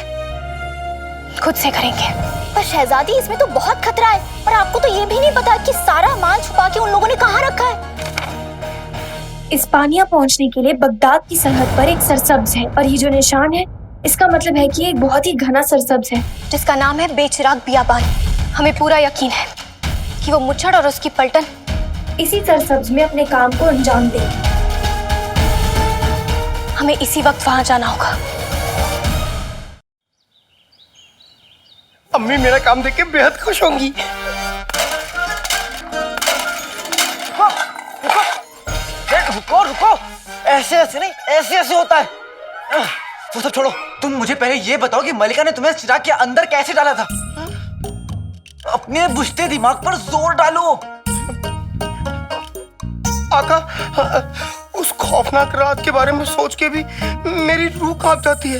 खुद से करेंगे। पर शहजादी, इसमें तो बहुत खतरा है और आपको तो ये भी नहीं पता कि सारा माल छुपा के उन लोगों ने कहाँ रखा है। इस्पानिया पहुंचने के लिए बगदाद की सरहद पर एक सरसब्ज है और ये जो निशान है इसका मतलब है कि एक बहुत ही घना सरसब्ज है जिसका नाम है बेचिराग बियाबान। हमें पूरा यकीन है कि वो मुच्छड़ और उसकी पलटन इसी सरसब्ज में अपने काम को अंजाम देंगे। हमें इसी वक्त वहां जाना होगा। अम्मी मेरा काम देख के बेहद खुश होंगी। रुको रुको, ऐसे ऐसे नहीं, ऐसे ऐसे होता है। वो सब छोड़ो, तुम मुझे पहले ये बताओ कि मलिका ने तुम्हें चिराग के अंदर कैसे डाला था। अपने बुझते दिमाग पर जोर डालो। आका, उस खौफनाक रात के बारे में सोच के भी मेरी रूह कांप जाती है।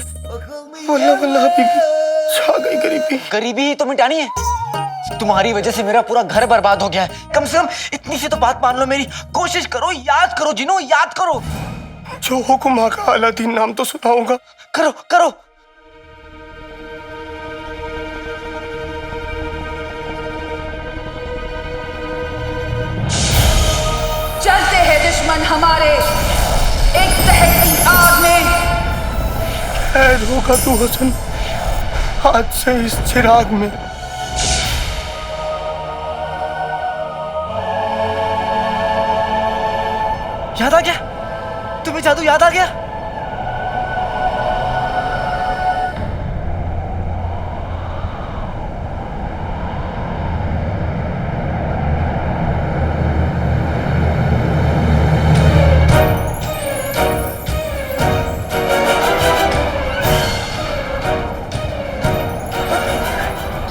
वल्लाह वल्लाह हबीबी, छा गई गरीबी। गरीबी ही तो मिटानी है। तुम्हारी वजह से मेरा पूरा घर बर्बाद हो गया है। कम से कम इतनी सी तो बात मान लो मेरी। कोशिश करो, याद करो जिनो, याद करो। जो हुक्म आका अलादीन नाम तो सुनाऊंगा। करो करो। चलते हैं दुश्मन हमारे एक दहकती आग में। कैद होगा तू हसन आज से इस चिराग में। याद आ गया? तुम्हें जादू याद आ गया?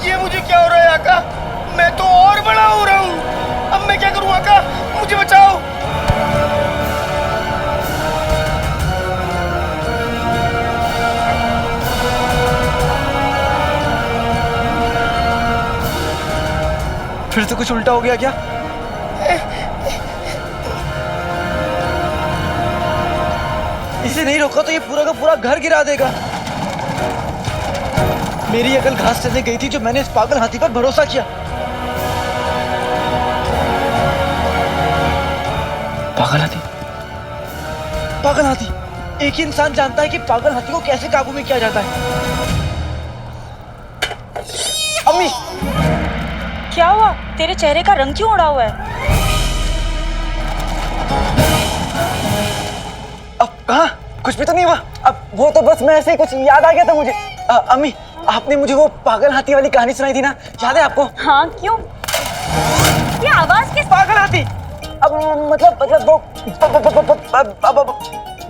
ये मुझे क्या हो रहा है आका? मैं तो और बड़ा हो रहा हूँ। अब मैं क्या करूँ आका? मुझे बचाओ। फिर से कुछ उल्टा हो गया क्या? इसे नहीं रोका तो ये पूरा का पूरा घर गिरा देगा। मेरी अकल घास चलने गई थी जो मैंने इस पागल हाथी पर भरोसा किया। पागल हाथी, पागल हाथी। एक ही इंसान जानता है कि पागल हाथी को कैसे काबू में किया जाता है। अम्मी, क्या हुआ? तेरे चेहरे का रंग क्यों उड़ा हुआ है? अब कहाँ? कुछ भी तो नहीं हुआ। अब वो तो बस मैं ऐसे ही कुछ याद आ गया था मुझे। अम्मी, आपने मुझे वो पागल हाथी वाली कहानी सुनाई थी ना, याद है आपको? हाँ, क्यों? ये आवाज किस? पागल हाथी। अब मतलब वो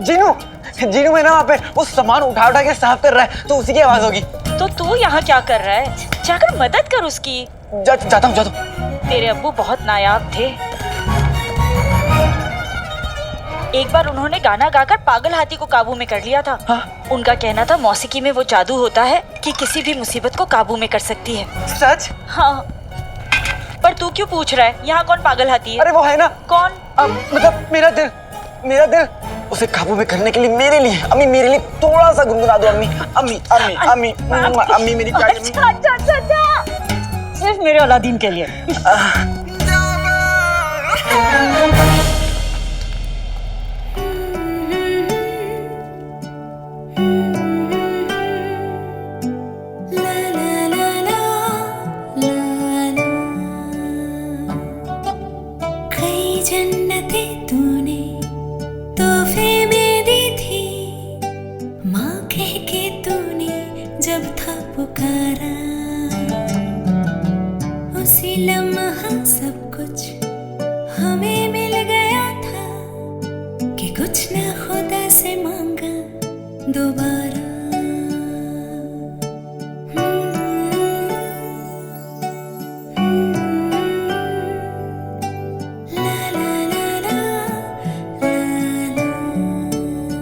जीनू, जीनू है ना वहाँ पे, वो सामान उठा उठा के साफ कर रहा है, तो उसी की आवाज होगी। तो तू यहाँ क्या कर रहा है? जाकर मदद कर उसकी। जाता हूँ। तेरे अब्बू बहुत नायाब थे। एक बार उन्होंने गाना गाकर पागल हाथी को काबू में कर लिया था। हाँ? उनका कहना था मौसीकी में वो जादू होता है कि किसी भी मुसीबत को काबू में कर सकती है। सच? हाँ। पर तू क्यों पूछ रहा है? यहाँ कौन पागल हाथी है? अरे वो है ना। कौन? मतलब मेरा दिल उसे काबू में करने के लिए मेरे लिए, अम्मी मेरे लिए थोड़ा सा गुनगुना दो अम्मी। अम्मी अम्मी अम्मी अम्मी मेरी प्यारी अम्मी। अच्छा। सिर्फ मेरे अलादीन के लिए।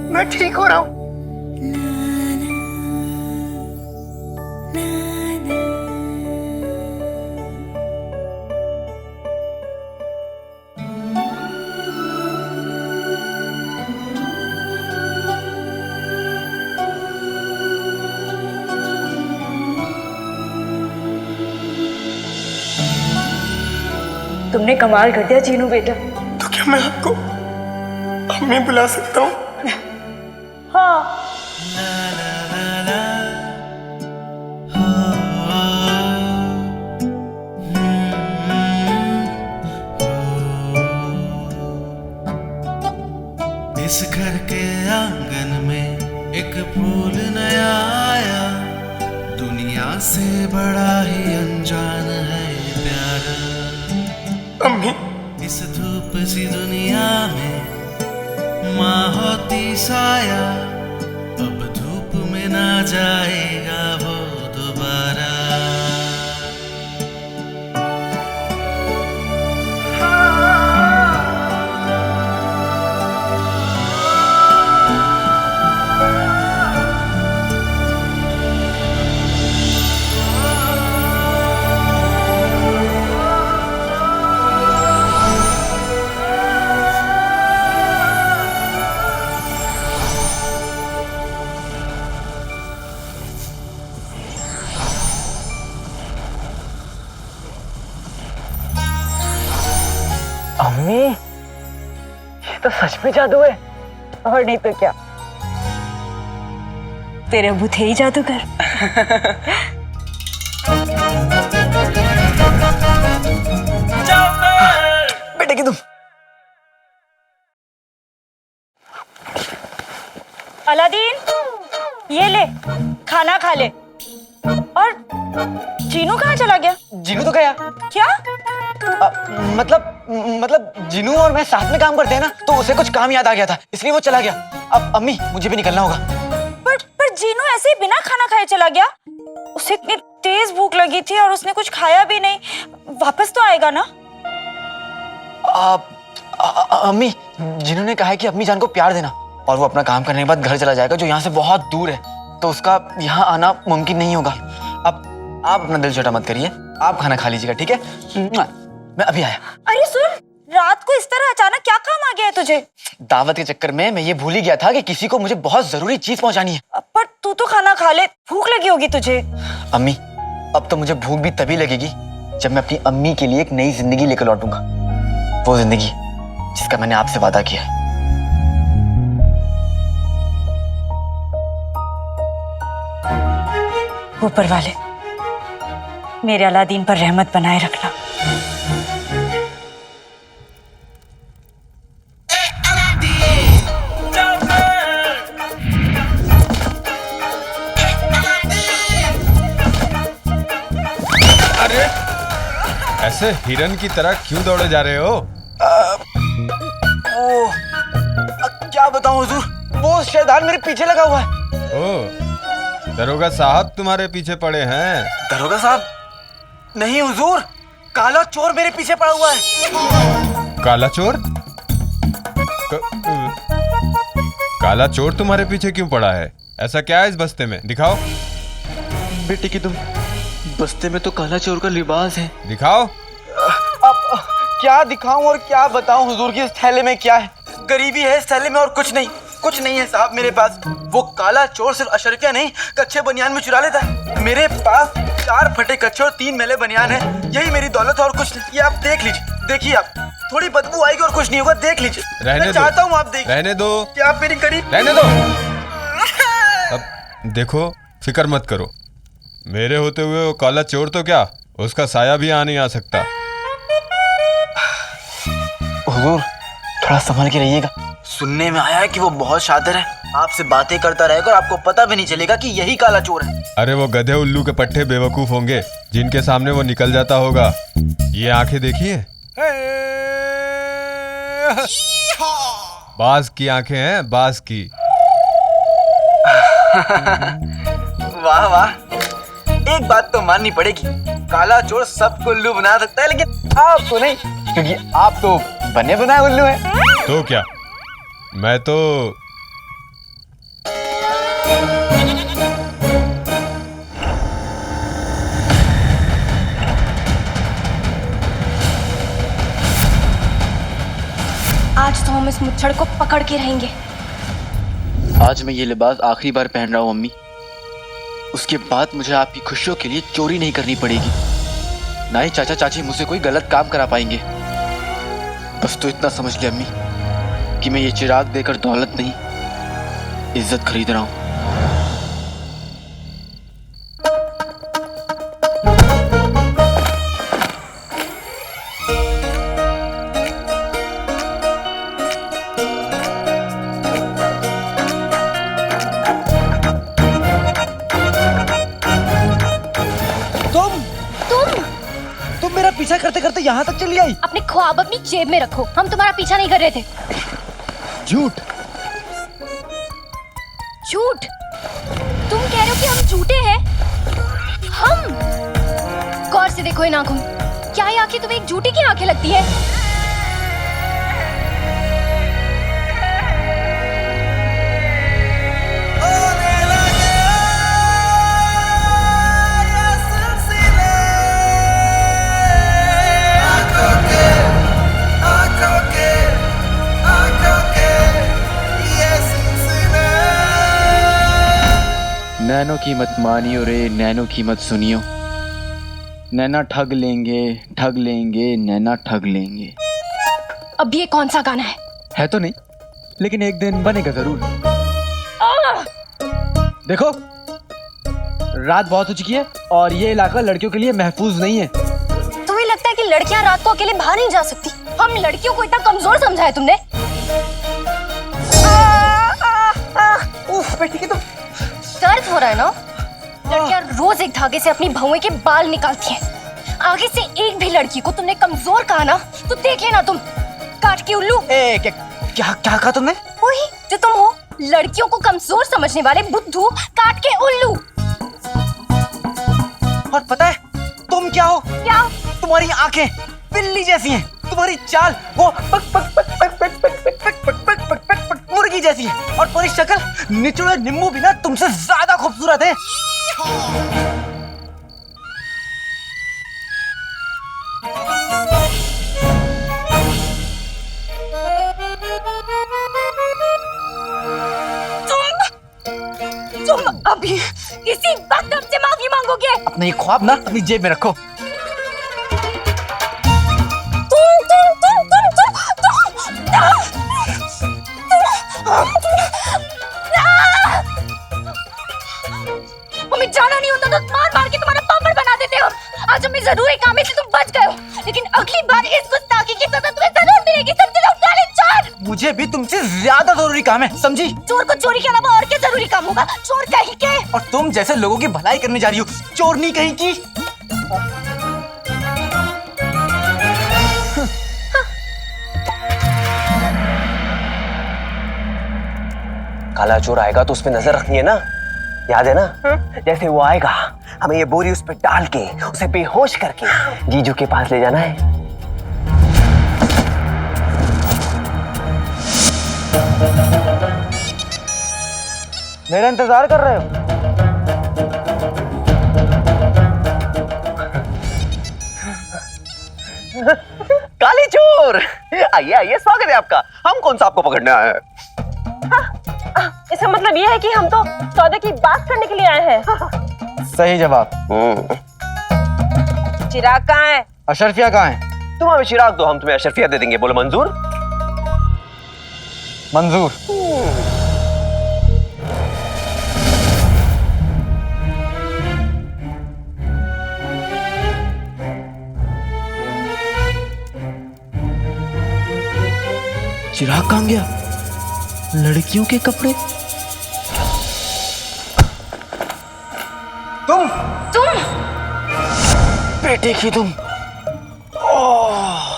मैं ठीक हो रहा हूँ। तुमने कमाल कर दिया चीनू बेटा। तो क्या मैं आपको अम्मी बुला सकता हूँ? हाँ। इस घर के आंगन में एक फूल नया आया, दुनिया से बड़ा ही अनजान है प्यारा। अम्मी इस धूप सी दुनिया में माँ होती साया, अब धूप में ना जाएगा वो दोबारा। अम्मी ये तो सच में जादू है। और नहीं तो क्या, तेरे अब्बू थे ही जादूगर। बेटे की तुम। अलादीन ये ले खाना खा ले। और जीनू कहाँ चला गया? जीनू तो गया। क्या? मतलब जीनू और मैं साथ में काम करते हैं ना, तो उसे कुछ काम याद आ गया था, इसलिए वो चला गया। अब अम्मी मुझे भी निकलना होगा। पर जीनू ऐसे ही बिना खाना खाए चला गया? उसे इतनी तेज भूख लगी थी और उसने कुछ खाया भी नहीं। वापस तो आएगा ना? अम्मी जीनू ने कहा है कि अम्मी जान को प्यार देना और वो अपना काम करने के बाद घर चला जाएगा, जो यहाँ से बहुत दूर है, तो उसका यहाँ आना मुमकिन नहीं होगा। अब आप अपना दिल छोटा मत करिए, आप खाना खा लीजिएगा, ठीक है? मैं अभी आया। अरे सुन, रात को इस तरह अचानक क्या काम आ गया है तुझे? दावत के चक्कर में मैं ये भूल ही गया था कि किसी को मुझे बहुत जरूरी चीज पहुंचानी है। पर तू तो खाना खा ले, भूख लगी होगी तुझे। अम्मी अब तो मुझे भूख भी तभी लगेगी जब मैं अपनी अम्मी के लिए एक नई जिंदगी लेकर लौटूंगा, वो जिंदगी जिसका मैंने आपसे वादा किया है। ऊपर वाले मेरे अलादीन पर रहमत बनाए रखना। अरे ऐसे हिरन की तरह क्यों दौड़े जा रहे हो? क्या बताऊं हुजूर, वो शैतान मेरे पीछे लगा हुआ है। ओह, दरोगा साहब तुम्हारे पीछे पड़े हैं? दरोगा साहब? नहीं हुजूर, काला चोर मेरे पीछे पड़ा हुआ है। काला चोर? काला चोर तुम्हारे पीछे क्यों पड़ा है? ऐसा क्या है इस बस्ते में? दिखाओ। बेटी की तुम बस्ते में तो काला चोर का लिबास है। दिखाओ। अब क्या दिखाऊं और क्या बताऊं हुजूर की इस थैले में क्या है? गरीबी है इस थैले में और कुछ नहीं है साहब मेरे पास। वो काला चोर सिर्फ अशरफिया नहीं कच्चे बनियान में चुरा लेता है। मेरे पास 4 फटे कच्चे और 3 मैले बनियान है। यही मेरी दौलत है और कुछ नहीं। ये आप देख लीजिए, देखिए आप, थोड़ी बदबू आएगी और कुछ नहीं होगा, देख लीजिए। मैं चाहता हूँ आप देखिए। रहने दो। क्या आप मेरी गरीब? रहने दो। अब देखो, फिक्र मत करो। मेरे होते हुए वो काला चोर तो क्या, उसका साया भी नहीं आ सकता। हुजूर थोड़ा संभल के रहिएगा। सुनने में आया है कि वो बहुत शातिर है, आपसे बातें करता रहेगा और आपको पता भी नहीं चलेगा कि यही काला चोर है। अरे वो गधे उल्लू के पट्टे बेवकूफ होंगे जिनके सामने वो निकल जाता होगा। ये आंखें देखिए, बाज की आंखें हैं, बाज की। वाह वाह, एक बात तो माननी पड़ेगी, काला चोर सबको उल्लू बना सकता है, लेकिन आपको नहीं, क्योंकि आप तो बने बनाए उल्लू हैं। तो क्या, मैं तो आज तो हम इस मुच्छड़ को पकड़ के रहेंगे। आज मैं ये लिबास आखिरी बार पहन रहा हूँ अम्मी। उसके बाद मुझे आपकी खुशियों के लिए चोरी नहीं करनी पड़ेगी, ना ही चाचा चाची मुझसे कोई गलत काम करा पाएंगे। बस तो इतना समझ लिया अम्मी कि मैं ये चिराग देकर दौलत नहीं, इज्जत खरीद रहा हूँ। तुम मेरा पीछा करते करते यहाँ तक चली आई। अपने ख्वाब अपनी जेब में रखो, हम तुम्हारा पीछा नहीं कर रहे थे। झूठ झूठ? तुम कह रहे हो कि हम झूठे हैं? हम? गौर से देखो इन आंखों में, क्या ये आंखें तुम्हें एक झूठी की आंखें लगती है? नैनो की मत मानियो रे, नैनो की मत सुनियो, नैना ठग लेंगे नैना ठग लेंगे। अब ये कौन सा गाना है तो नहीं, लेकिन एक दिन बनेगा जरूर। देखो रात बहुत हो चुकी है और ये इलाका लड़कियों के लिए महफूज नहीं है। तुम्हें लगता है कि लड़कियां रात को अकेले बाहर नहीं जा सकती? हम लड़कियों को इतना कमजोर समझा है तुमने? बेटी की तो दर्द हो रहा है ना? लड़कियां रोज एक धागे से अपनी भौएं के बाल निकालती हैं। आगे से एक भी लड़की को तुमने कमजोर कहा ना तो देख लेना तुम, काट के उल्लू। क्या कहा तुमने? वही जो तुम हो, लड़कियों को कमजोर समझने वाले बुद्धू, काट के उल्लू। और पता है तुम क्या हो? क्या? तुम्हारी आंखें बिल्ली जैसी हैं, तुम्हारी चाल वो पक पक पक पक पक पक पक पक पक पक पक पक पक मुर्गी जैसी है, और तुम्हारी शक्ल निचोड़े नींबू भी ना तुमसे ज्यादा खूबसूरत है। तुम अभी इसी वक्त हमसे माफी मांगोगे? अपना ये ख्वाब ना अपनी जेब में रखो। हमें जाना नहीं होता तो मार मार के तुम्हारा पापड़ बना देते हम। आज हमें जरूरी काम है इसलिए तुम बच गए हो, लेकिन अगली बार इस गुस्ताखी की सजा तुम्हें जरूर मिलेगी। समझे लोग? काले चोर! मुझे भी तुमसे ज्यादा जरूरी काम है, समझी? चोर को चोरी के अलावा और क्या जरूरी काम होगा? चोर कहीं के। और तुम जैसे लोगों की भलाई करने जा रही हो, चोरनी कहीं की। काला चोर आएगा तो उस पे नजर रखनी है ना, याद है ना? जैसे वो आएगा हमें ये बोरी उस पर डाल के उसे बेहोश करके जीजू के पास ले जाना है। मेरा इंतजार कर रहे हो? काले चोर, आइए आइए, स्वागत है आपका। हम कौन सा आपको पकड़ने आए हैं? इसका मतलब ये है कि हम तो सौदे की बात करने के लिए आए हैं। सही जवाब। चिराग कहाँ है? अशरफिया कहाँ है? तुम हमें चिराग दो, हम तुम्हें अशरफिया दे देंगे। बोलो मंजूर? मंजूर। चिराग कहाँ गया? लड़कियों के कपड़े? तुम बेटे की तुम? ओह,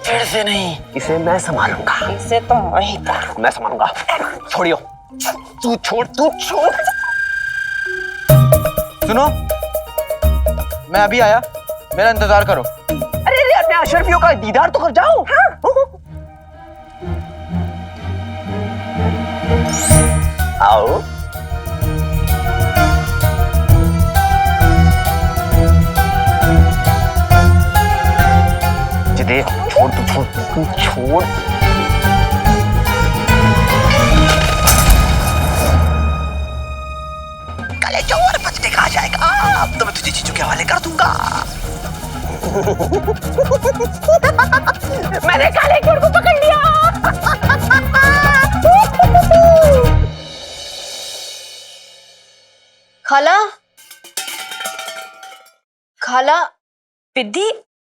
फिर से नहीं। इसे मैं संभालूंगा। इसे तो वही मैं संभालूंगा। छोड़ियो। तू छोड़, तू छोड़। सुनो, मैं अभी आया, मेरा इंतजार करो। अरे अरे, अपने अशरफियों का दीदार तो कर जाओ। हाँ? आओ। जिदे छोड़, तू छोड़, तू छोड़। काले चोर, बचने कहाँ जाएगा? अब तो मैं तुझे जीजू के हवाले कर दूंगा। मैंने काले चोर को पकड़ लिया। खाला, खाला। पिद्दी,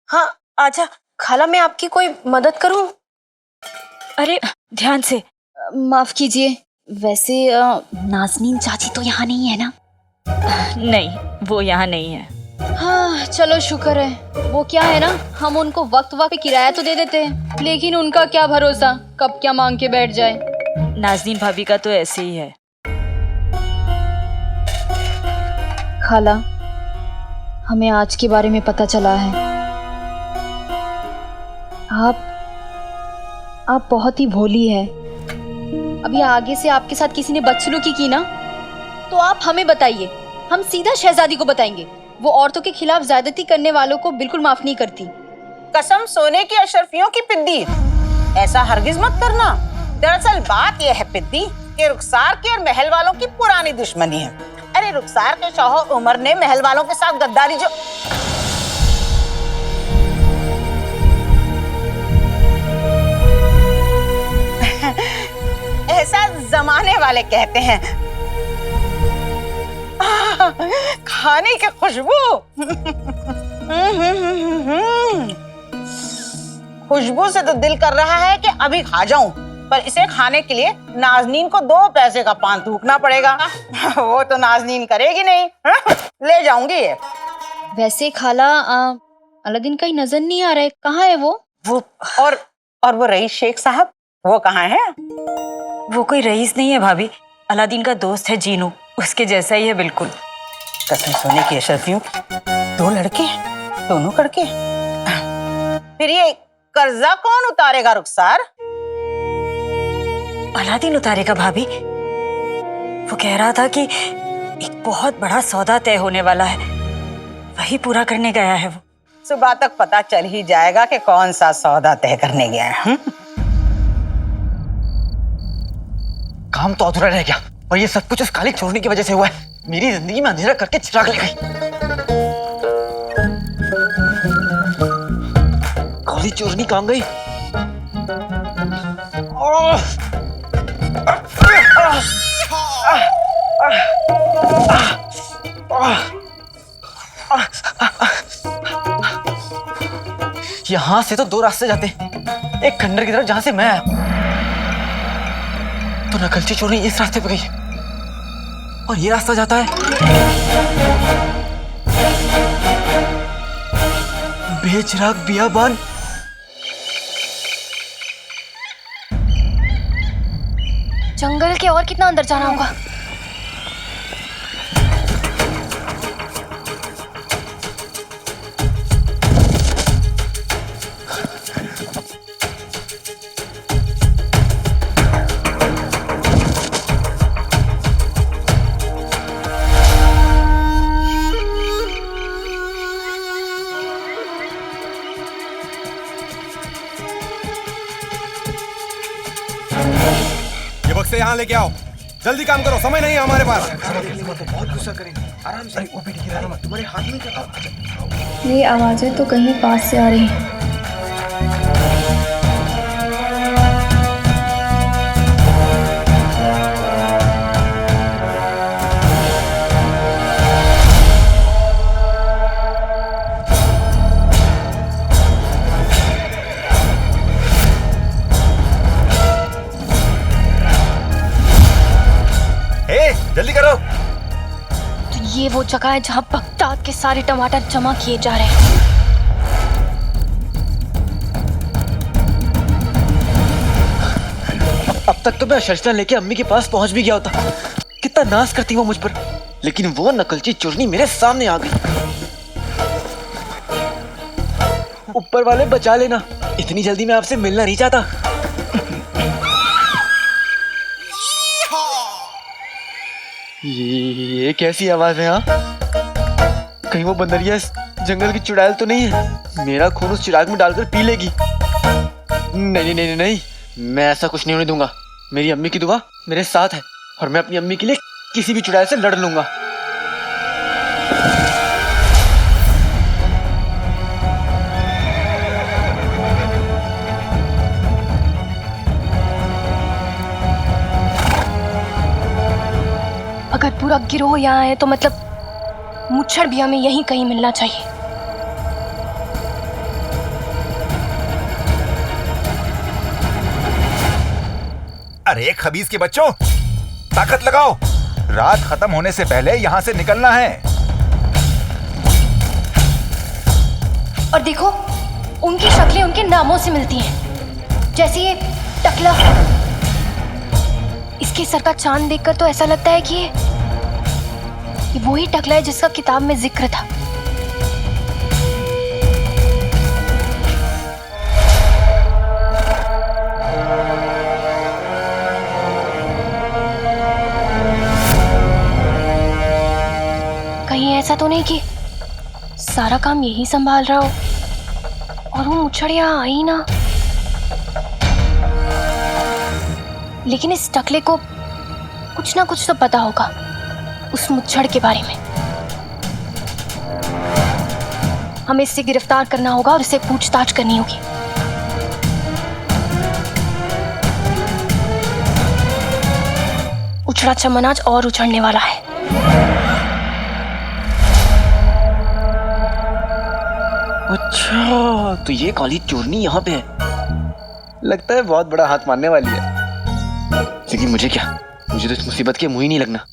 हाँ आजा। खाला, मैं आपकी कोई मदद करूं? अरे ध्यान से। माफ कीजिए, वैसे नाज़नीन चाची तो यहाँ नहीं है ना? नहीं, वो यहाँ नहीं है। हाँ चलो शुक्र है। वो क्या है ना, हम उनको वक्त वक्त पे किराया तो दे देते हैं, लेकिन उनका क्या भरोसा कब क्या मांग के बैठ जाए। नाज़नीन भाभी का तो ऐसे ही है। खाला, हमें आज के बारे में पता चला है। आप बहुत ही भोली है। अभी आगे से आपके साथ किसी ने बदसलूकी की ना, तो आप हमें बताइए, हम सीधा शहजादी को बताएंगे। वो औरतों के खिलाफ ज्यादती करने वालों को बिल्कुल माफ नहीं करती। कसम सोने की अशरफियों की पिद्दी, ऐसा हरगिज मत करना। दरअसल बात यह है पिद्दी कि रुखसार की और महल वालों की पुरानी दुश्मनी है। अरे रुखसार के शौहर उमर ने महल वालों के साथ गद्दारी जो ऐसा जमाने वाले कहते हैं। खाने की खुशबू खुशबू से तो दिल कर रहा है कि अभी खा जाऊं, पर इसे खाने के लिए नाज़नीन को 2 पैसे का पान थूकना पड़ेगा। वो तो नाज़नीन करेगी नहीं। ले जाऊंगी ये। वैसे खाला, अलादीन कहीं नजर नहीं आ रहा है, कहाँ है वो? और वो रईस शेख साहब, वो कहाँ है? वो कोई रईस नहीं है भाभी, अलादीन का दोस्त है जीनू, उसके जैसा ही है बिल्कुल। कसम सोने की अशरफियों, 2 लड़के, दोनों लड़के। फिर ये कर्जा कौन उतारेगा रुखसार? अलादीन उतारेगा भाभी। वो कह रहा था कि एक बहुत बड़ा सौदा तय होने वाला है, वही पूरा करने गया है वो। सुबह तक पता चल ही जाएगा कि कौन सा सौदा तय करने गया है। काम तो अधूरा रह गया, और ये सब कुछ उस काली चोरनी की वजह से हुआ है। मेरी जिंदगी में अंधेरा करके चिराग ले गई। काली चोरनी कहाँ गई? यहाँ से तो 2 रास्ते जाते हैं। एक खंडर की तरफ जहां से मैं आया, तो नकलची चोरनी इस रास्ते पे गई, और ये रास्ता जाता है बेचिराग बियाबान। जंगल के और कितना अंदर जाना होगा? यहाँ लेके आओ। जल्दी काम करो, समय नहीं है हमारे पास। बहुत गुस्सा करेंगे। आराम से वो बेटी गिराना मत, तुम्हारे हाथ में क्या। ये आवाजें तो कहीं पास से आ रही हैं। जल्दी करो। तो ये वो जगह है जहां बगदाद के सारे टमाटर जमा किए जा रहे हैं। अब तक तो मैं शर्षा लेके अम्मी के पास पहुंच भी गया होता। कितना नाज करती वो मुझ पर, लेकिन वो नकलची चुरनी मेरे सामने आ गई। ऊपर वाले बचा लेना, इतनी जल्दी मैं आपसे मिलना नहीं चाहता। ये कैसी आवाज है? हाँ, कहीं वो बंदरिया इस जंगल की चुड़ैल तो नहीं है? मेरा खून उस चिराग में डालकर पी लेगी। नहीं नहीं नहीं नहीं, मैं ऐसा कुछ नहीं होने दूंगा। मेरी अम्मी की दुआ मेरे साथ है और मैं अपनी अम्मी के लिए किसी भी चुड़ैल से लड़ लूंगा। अगर पूरा गिरोह यहाँ है तो मतलब मुच्छड़ भी हमें यहीं कहीं मिलना चाहिए। अरे खबीज के बच्चों, ताकत लगाओ। रात खत्म होने से पहले यहाँ से निकलना है। और देखो, उनकी शक्लें उनके नामों से मिलती हैं। जैसे ये टकला, इसके सर का चांद देखकर तो ऐसा लगता है कि ये वही टकला है जिसका किताब में जिक्र था। कहीं ऐसा तो नहीं कि सारा काम यही संभाल रहा हो और वो मुच्छड़ यहाँ आई ना। लेकिन इस टकले को कुछ ना कुछ तो पता होगा उस मुच्छड़ के बारे में। हमें इससे गिरफ्तार करना होगा और इससे पूछताछ करनी होगी। उछड़ा चमन आज और उछड़ने वाला है। अच्छा, तो ये काली चोरनी यहाँ पे है। लगता है बहुत बड़ा हाथ मारने वाली है। लेकिन मुझे क्या, मुझे तो इस मुसीबत के मुंह ही नहीं लगना।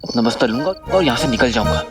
अपना बस्ता लूंगा और यहाँ से निकल जाऊंगा।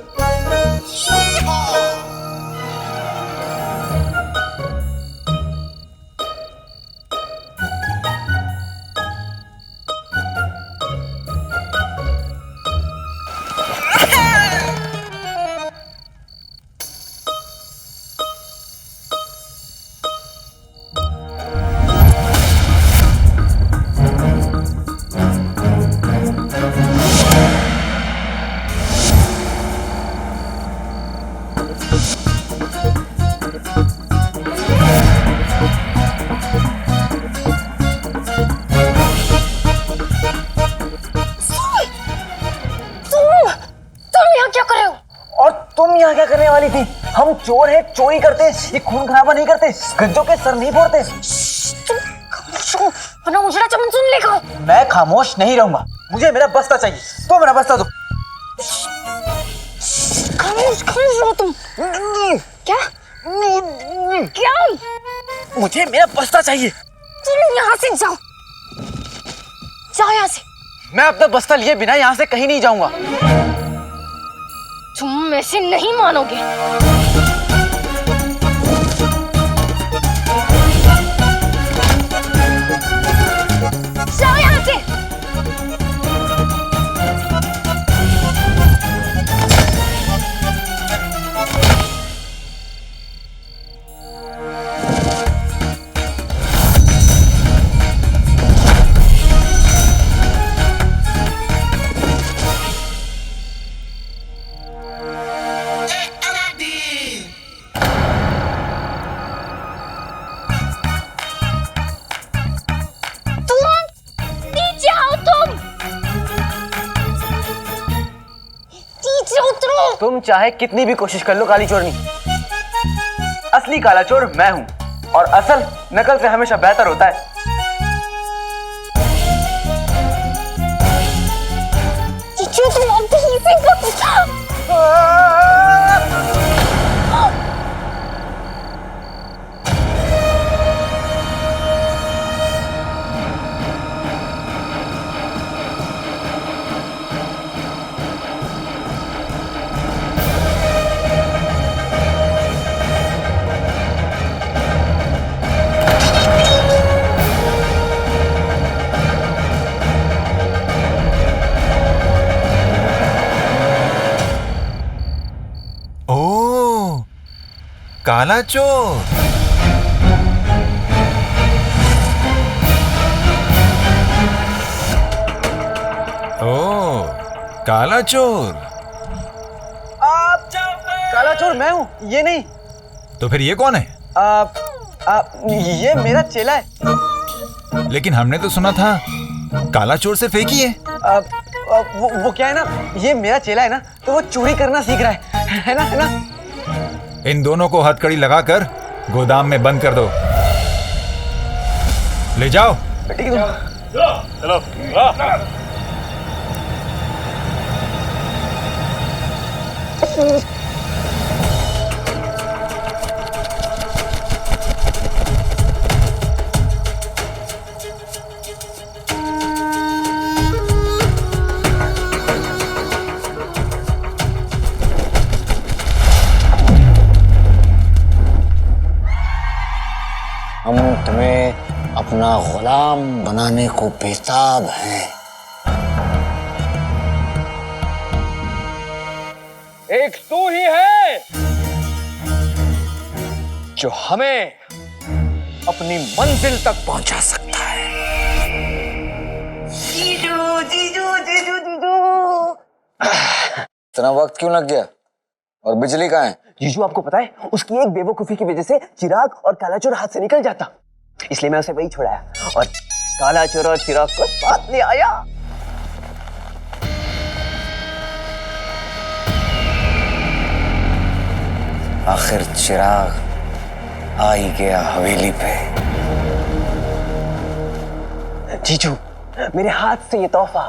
क्या करने वाली थी? हम चोर हैं, चोरी करते, ये खून खराबा नहीं करते, गज्जों के सर नहीं फोड़ते। वरना उजड़ा चमन सुन लेगा। मैं खामोश नहीं रहूंगा, मुझे मेरा बस्ता चाहिए। तो मेरा बस्ता दो। खामोश खामोश रहो तुम। क्या क्या? मुझे मेरा बस्ता चाहिए। तुम यहाँ से जाओ, जाओ यहाँ से। मैं अपना बस्ता लिए बिना यहाँ से कहीं नहीं जाऊंगा। तुम ऐसे नहीं मानोगे। जाओ यहाँ से। नीचे उतरो। तुम चाहे कितनी भी कोशिश कर लो काली चोरनी, असली काला चोर मैं हूं और असल नकल से हमेशा बेहतर होता है। जीजू तुम अब भी इसे काला चोर। ओ, काला चोर। काला चोर मैं हूँ, ये नहीं। तो फिर ये कौन है? ये मेरा चेला है। लेकिन हमने तो सुना था काला चोर से फेंकी है। वो क्या है ना, ये मेरा चेला है ना, तो वो चोरी करना सीख रहा है ना, है ना? इन दोनों को हथकड़ी लगाकर गोदाम में बंद कर दो। ले जाओ। चलो। हम तुम्हें अपना गुलाम बनाने को बेताब हैं। एक तू ही है जो हमें अपनी मंजिल तक पहुंचा सकता है। जीजू जीजू जीजू जीजू। इतना वक्त क्यों लग गया? और बिजली कहाँ है? जीजू आपको पता है, उसकी एक बेवकूफी की वजह से चिराग और काला चोर हाथ से निकल जाता, इसलिए मैं उसे वही छोड़ाया और काला चोर और चिराग को साथ ले आया। आखिर चिराग आ ही गया हवेली पे। जीजू मेरे हाथ से ये तोहफा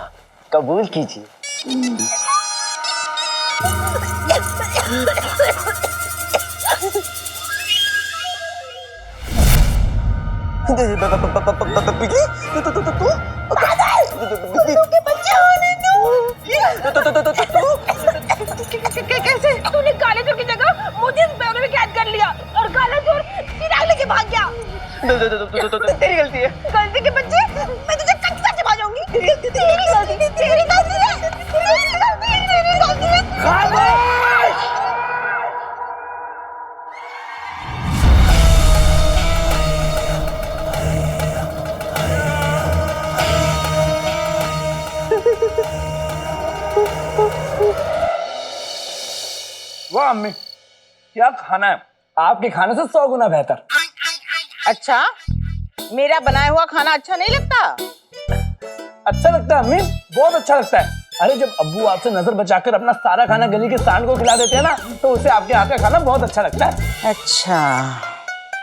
कबूल कीजिए। कैसे तूने काले चोर की जगह मुझे इस बैरवे में कैद कर लिया और काला चोर चिराग लेके भाग गया? तेरी गलती है। गलती के बच्चे, मैं तुझे कट करके भागूंगी। तेरी गलती है, तेरी गलती है। खामोश! वाह अम्मी, क्या खाना है, आपके खाने से 100 गुना बेहतर। अच्छा, मेरा बनाया हुआ खाना अच्छा नहीं लगता? अच्छा लगता है अम्मी, बहुत अच्छा लगता है। अरे जब अब्बू आपसे नजर बचाकर अपना सारा खाना गली के सांड को खिला देते हैं ना, तो उसे आपके हाथ का खाना बहुत अच्छा लगता है। अच्छा,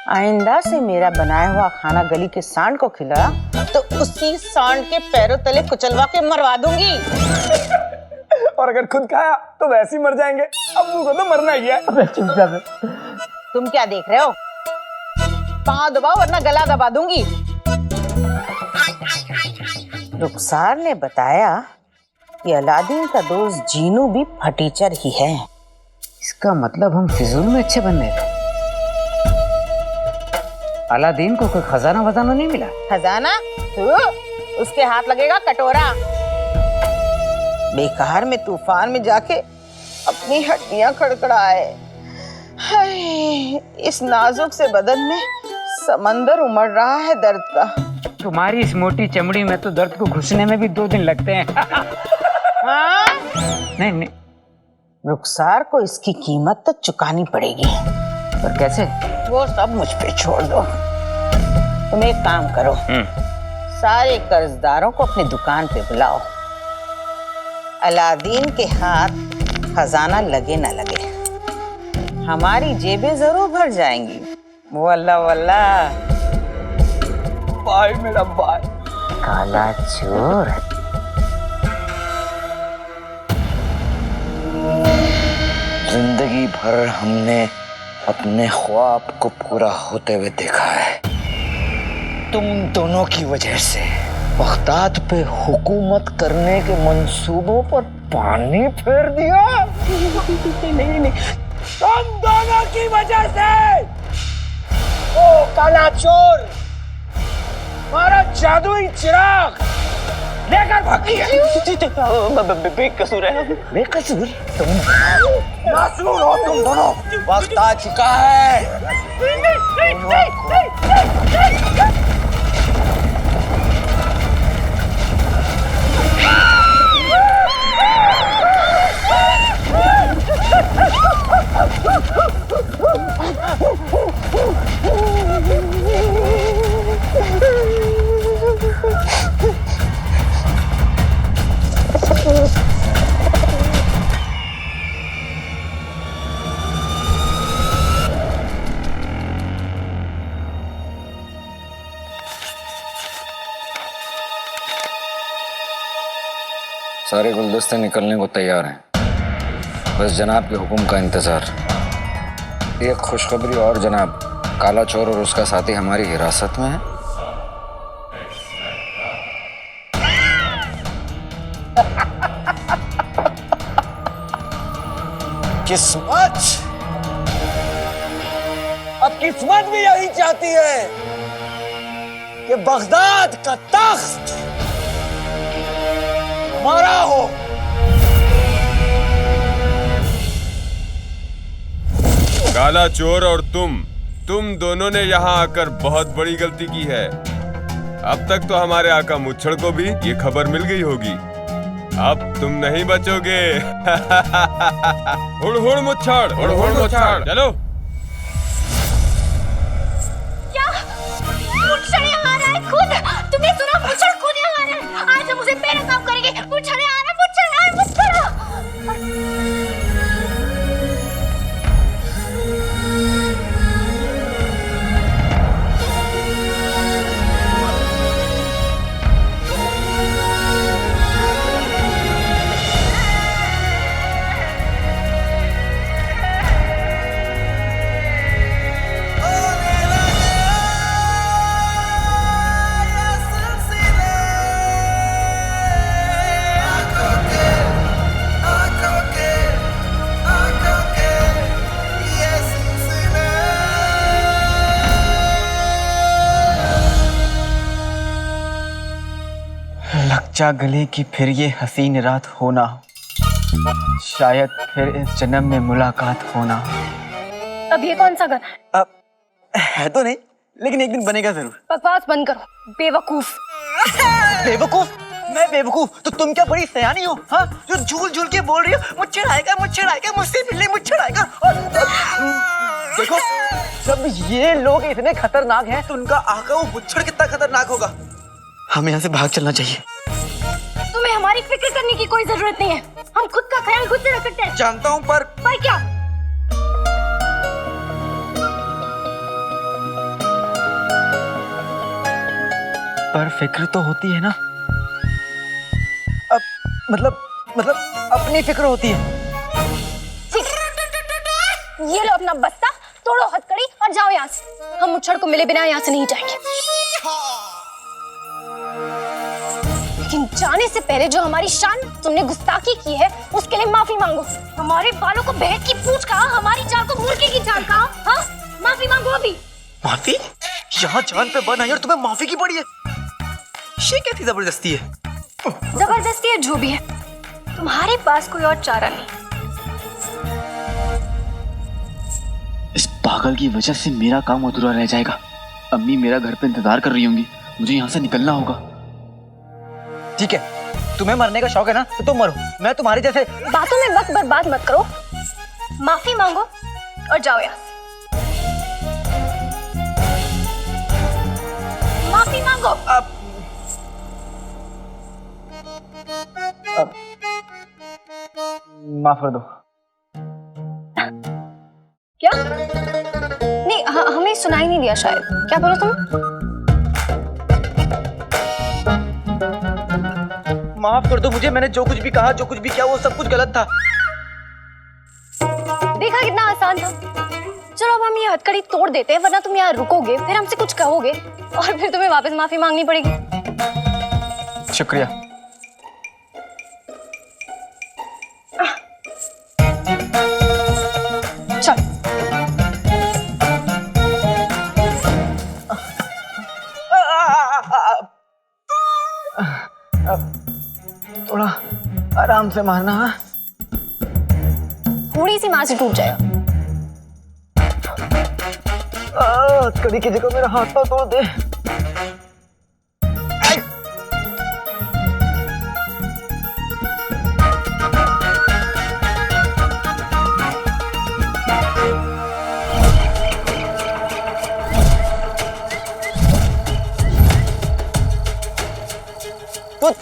आइंदा से मेरा बनाया हुआ खाना गली के सांड को खिला तो उसी सांड के पैरों तले कुचलवा के मरवा दूंगी। और अगर खुद खाया तो वैसे ही मर जाएंगे, अब्बू को तो मरना ही है। तुम क्या देख रहे हो? पांव दबाओ वरना गला दबा दूंगी। रुखसार ने बताया कि अलादीन का दोस्त जीनू भी फटीचर ही है। इसका मतलब हम फिजूल में अच्छे बनने थे। अलादीन को कोई खजाना वजाना नहीं मिला? खजाना? उसके हाथ लगेगा कटोरा। बेकार में तूफान में जाके अपनी हड्डियां खड़खड़ाए। हाय, इस नाजुक से बदन में समंदर उमड़ रहा है दर्द का। तुम्हारी इस मोटी चमड़ी में तो दर्द को घुसने में भी 2 दिन लगते हैं। हाँ? नहीं। रुखसार को इसकी कीमत तो चुकानी पड़ेगी। पर कैसे? वो सब मुझ पे छोड़ दो। तुम एक काम करो, सारे कर्जदारों को अपनी दुकान पे बुलाओ। अलादीन के हाथ खजाना लगे ना लगे, हमारी जेबें जरूर भर जाएंगी। वल्ला वल्ला। बाय मेरा बाय। काला चोर। जिंदगी भर हमने अपने ख्वाब को पूरा होते हुए देखा है। तुम दोनों की वजह से बगदाद पे हुकूमत करने के मंसूबों पर पानी फेर दिया। नहीं, तुम दोनों की वजह से। ओ काला चोर, हमारा जादुई चिराग लेकर भाग गया। बेकसूर है। बेकसूर? तुम मासूम हो तुम दोनों। वक्त आ चुका है। सारे गुलदस्ते निकलने को तैयार हैं, बस जनाब के हुक्म का इंतजार। एक खुशखबरी और जनाब, काला चोर और उसका साथी हमारी हिरासत में है। किस्मत, अब किस्मत भी यही चाहती है कि बगदाद का तख्त हमारा हो। काला चोर और तुम दोनों ने यहाँ आकर बहुत बड़ी गलती की है। अब तक तो हमारे आका मुच्छड़ को भी ये खबर मिल गई होगी। अब तुम नहीं बचोगे। हुड़ हुड़ मुच्छड़, हुड़ हुड़ मुच्छड़, चलो। क्या मुच्छड़ यहाँ आ रहा है खुद? तुमने सुना? मुच्छड़ खुद यहाँ आ रहा है। आज हम उसे बेनकाब करेंगे। मुच्छड़ आ रहा है, मुच्छड़ आ रहा है, मुच्छड़। लग जा गले की फिर ये हसीन रात होना, शायद फिर इस जन्म में मुलाकात होना। अब ये कौन सा गाना है? है तो नहीं, लेकिन एक दिन बनेगा जरूर। बकवास बंद करो, बेवकूफ। बेवकूफ? मैं बेवकूफ? तो तुम क्या बड़ी सयानी हो? हाँ, जो झूल झूल के बोल रही हो मुझसे आएगा, मुझसे मिलने मुझसे आएगा। और देखो, जब ये लोग इतने खतरनाक हैं तो उनका आका वो मुच्छड़ कितना खतरनाक होगा। हमें यहाँ से भाग चलना चाहिए। तुम्हें हमारी फिक्र करने की कोई जरूरत नहीं है। हम खुद का ख्याल खुद से रख सकते हैं। जानता हूँ, पर क्या? पर फिक्र तो होती है ना। अब मतलब अपनी फिक्र होती है। ये लो अपना बस्ता, तोड़ो हथकड़ी और जाओ यहाँ से। हम मुच्छड़ को मिले बिना यहाँ से नहीं जाएंगे। लेकिन जाने से पहले जो हमारी शान तुमने गुस्ताखी की है, उसके लिए माफी मांगो। हमारे बालों को भैंस की पूंछ कहा, हमारी चाल को मुर्गे की चाल कहा। हाँ, माफी मांगो अभी। माफी? यहाँ जान पे बन आई और तुम्हें माफी की पड़ी है? ये कैसी जबरदस्ती है? जबरदस्ती है जो भी है, तुम्हारे पास कोई और चारा नहीं। इस पागल की वजह से मेरा काम अधूरा रह जाएगा। अम्मी मेरा घर पे इंतजार कर रही होंगी, मुझे यहाँ से निकलना होगा। ठीक है, तुम्हें मरने का शौक है ना, तो तुम मरो। मैं तुम्हारे जैसे बातों में वक्त बर्बाद मत करो। माफी मांगो और जाओ यहाँ से। माफी मांगो। अब माफ कर दो। क्या? नहीं, हमें सुनाई नहीं दिया शायद। क्या बोला तुम? माफ कर दो मुझे, मैंने जो कुछ भी कहा, जो कुछ भी किया, वो सब कुछ गलत था। देखा कितना आसान था। चलो अब हम ये हथकड़ी तोड़ देते हैं, वरना तुम यहाँ रुकोगे, फिर हमसे कुछ कहोगे और फिर तुम्हें वापस माफी मांगनी पड़ेगी। शुक्रिया। चल। थोड़ा आराम से मारना। थोड़ी सी मार से टूट जाएगा। हथकड़ी की जगह मेरा हाथ तो तोड़ दे।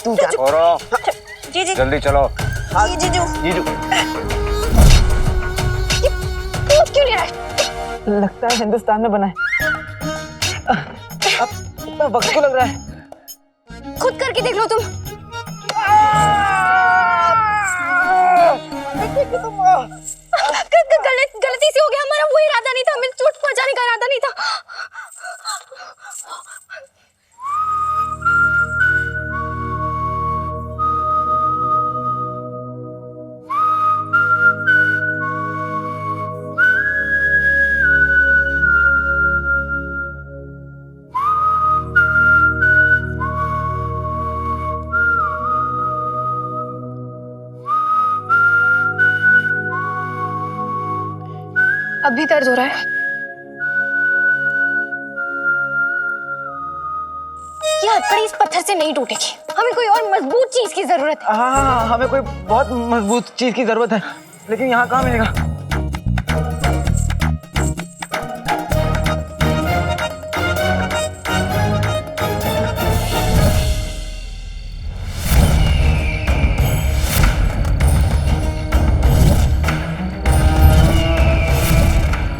तू क्या? जी जी जल्दी चलो। जी जी जीजू। क्यों नहीं रहा? लगता है हिंदुस्तान में बना है। अब इतना वक्त क्यों लग रहा है? खुद करके देख लो तुम। गलती से हो गया, हमारा वो इरादा नहीं था, हमें चोट पहुंचाने का इरादा नहीं था। अब भी दर्द हो रहा है। ये हथकड़ी इस पत्थर से नहीं टूटेगी, हमें कोई और मजबूत चीज की जरूरत है। हाँ, हमें कोई बहुत मजबूत चीज की जरूरत है, लेकिन यहाँ कहाँ मिलेगा?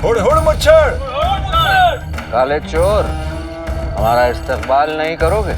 हुड़ हुड़ मुच्छर। काले चोर, हमारा इस्तकबाल नहीं करोगे?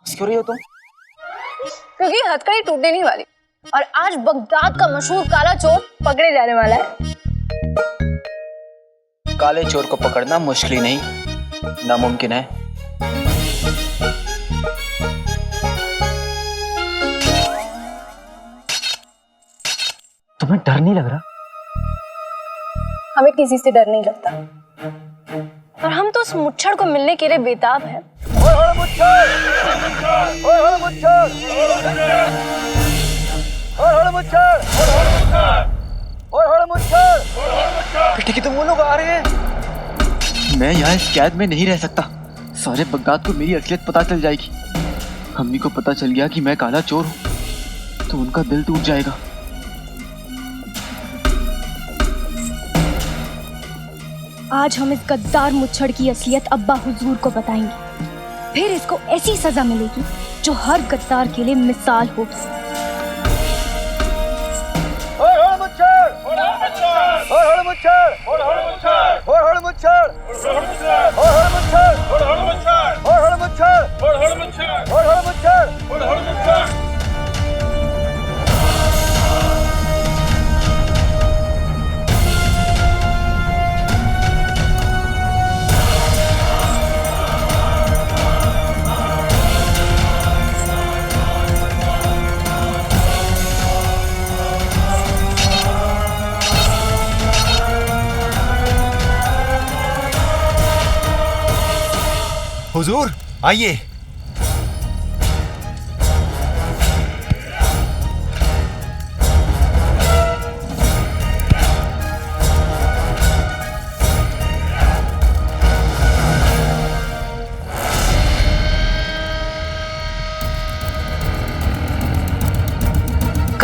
क्यों रही हो तुम? क्योंकि हथकड़ी टूटने नहीं वाली और आज बगदाद का मशहूर काला चोर पकड़े जाने वाला है। काले चोर को पकड़ना मुश्किल ही नहीं, नामुमकिन है। तुम्हें डर नहीं लग रहा? हमें किसी से डर नहीं लगता और हम तो उस मुच्छड़ को मिलने के लिए बेताब हैं। बेटे की तुम वो लोग आ रहे हैं। मैं यहाँ इस कैद में नहीं रह सकता। सारे बगदाद को मेरी असलियत पता चल जाएगी। अम्मी को पता चल गया कि मैं काला चोर हूँ तो उनका दिल टूट जाएगा। आज हम इस गद्दार मुच्छड़ की असलियत अब्बा हुजूर को बताएंगे, फिर इसको ऐसी सजा मिलेगी जो हर गद्दार के लिए मिसाल हो। हुजूर आइए।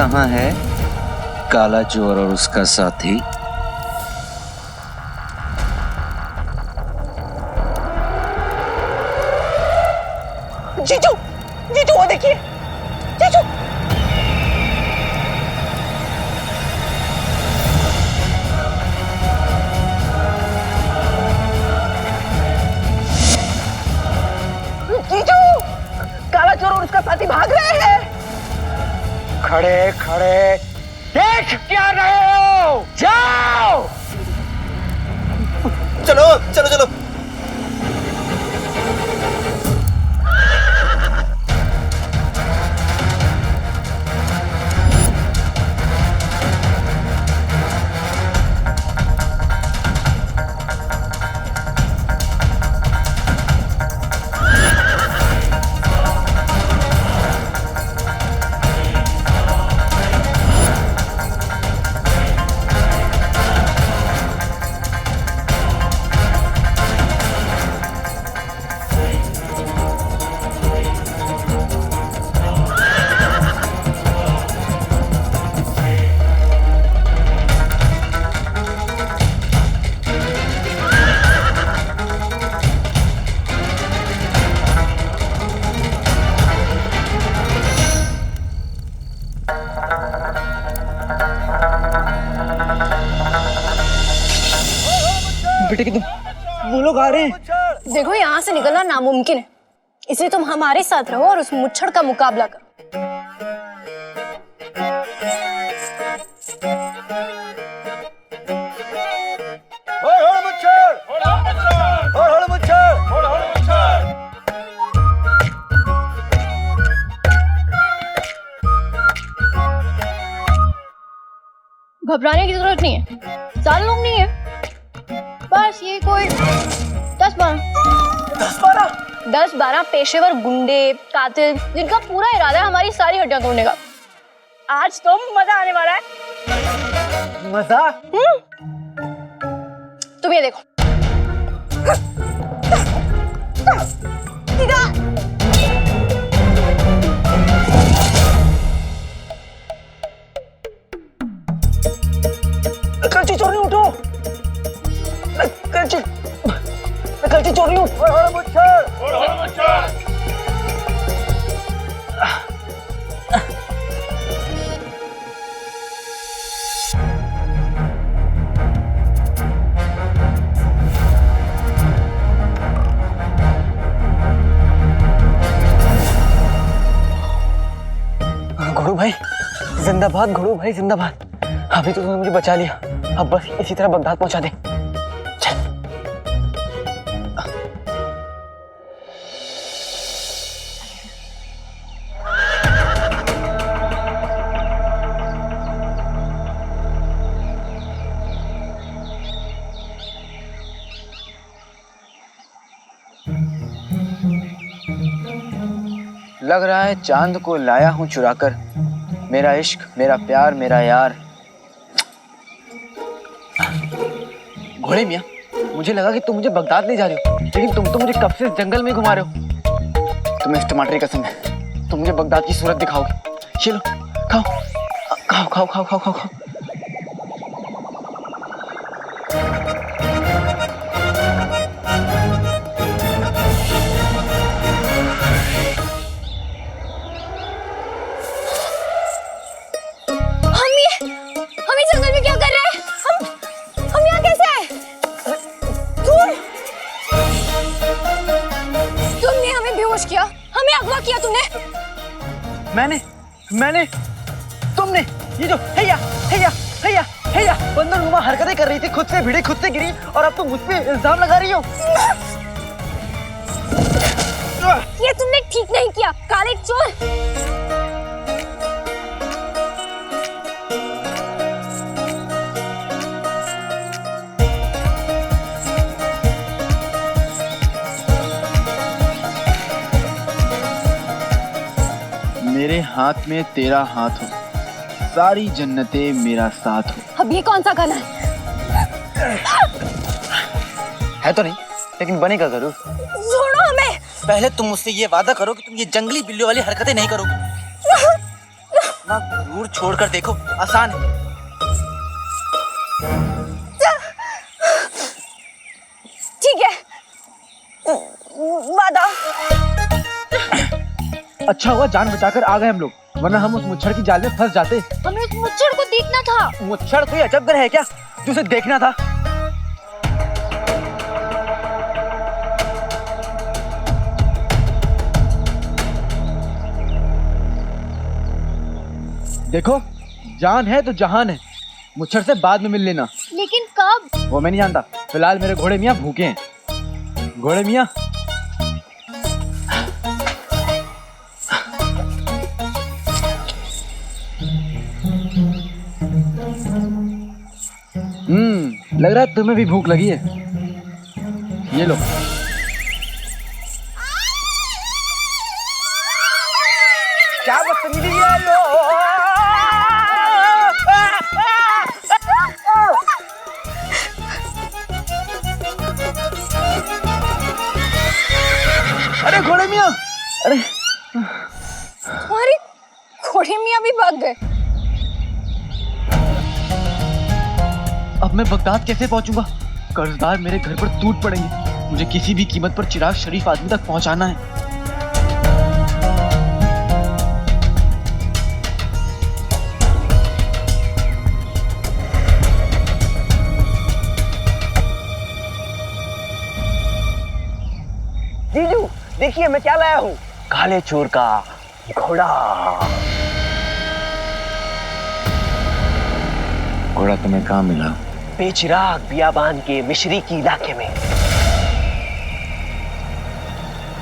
कहाँ है काला चोर और उसका साथी? जीजू, जीजू वो देखिए, जीजू। जीजू, काला चोर और उसका साथी भाग रहे हैं। खड़े खड़े देख क्या रहे हो? जाओ! चलो चलो चलो। बेटे कि तुम वो लोग आ रहे हैं। देखो यहाँ से निकलना नामुमकिन है, इसलिए तुम हमारे साथ रहो और उस मुच्छड़ का मुकाबला करो। घबराने की जरूरत नहीं है, ज्यादा लोग नहीं है, बस ये कोई 10-12 पेशेवर गुंडे कातिल जिनका पूरा इरादा है हमारी सारी हड्डियां तोड़ने का। आज तो मजा आने वाला है। मजा? तुम ये देखो। कल्ची चोर नहीं, उठो। कल्ची चोर नहीं, घोड़ू भाई जिंदाबाद, घोड़ू भाई जिंदाबाद। अभी तो तुमने मुझे बचा लिया, अब बस इसी तरह बगदाद पहुंचा दे। लग रहा है चांद को लाया हूं चुराकर, मेरा इश्क, मेरा प्यार, मेरा यार। घोड़े मियां, मुझे लगा कि तुम मुझे बगदाद ले जा रहे हो, लेकिन तुम तो मुझे कब से जंगल में घुमा रहे हो। तुम्हें इस टमाटर की कसम है, तुम मुझे बगदाद की सूरत दिखाओगे। चलो खाओ खाओ खाओ खाओ खाओ खाओ खाओ। हम इस जंगल में क्या कर रहे हैं? हम यहाँ कैसे आए? तुमने हमें बेहोश किया, हमें अगवा किया तुमने। मैंने तुमने ये जो हैया हैया हैया हैया बंदर नुमा हरकतें कर रही थी, खुद से भिड़ी खुद से गिरी, और अब तुम मुझ पे इल्जाम लगा रही हो। ये तुमने ठीक नहीं किया काले चोर। मेरे हाथ में तेरा हाथ हो, सारी जन्नतें मेरा साथ हो। अब ये कौन सा गाना है तो नहीं, लेकिन बनेगा जरूर। छोड़ो हमें। पहले तुम मुझसे ये वादा करो कि तुम ये जंगली बिल्लियों वाली हरकतें नहीं करोगे। अपना गुरूर छोड़कर देखो, आसान है। ठीक है, वादा। अच्छा हुआ जान बचाकर आ गए हम लोग, वरना हम उस मुच्छड़ की जाल में फंस जाते। हमें उस मुच्छड़ को देखना था। मुच्छड़ कोई अजब ग्रह है क्या जो उसे देखना था? देखो, जान है तो जहान है। मुच्छड़ से बाद में मिल लेना। लेकिन कब? वो मैं नहीं जानता। फिलहाल मेरे घोड़े मियाँ भूखे हैं। घोड़े मियाँ, लग रहा है तुम्हें भी भूख लगी है। ये लो। क्या बदतमीजी है यो? अरे घोड़े मियाँ, अरे तुम्हारी घोड़े मियाँ भी भाग गए। अब मैं बगदाद कैसे पहुंचूंगा? कर्जदार मेरे घर पर टूट पड़ेंगे। मुझे किसी भी कीमत पर चिराग शरीफ आदमी तक पहुंचाना है। जीजू, देखिए मैं क्या लाया हूँ। काले चोर का घोड़ा। घोड़ा तुम्हें कहाँ मिला? बेचिराग बियाबान के मिश्री की इलाके में।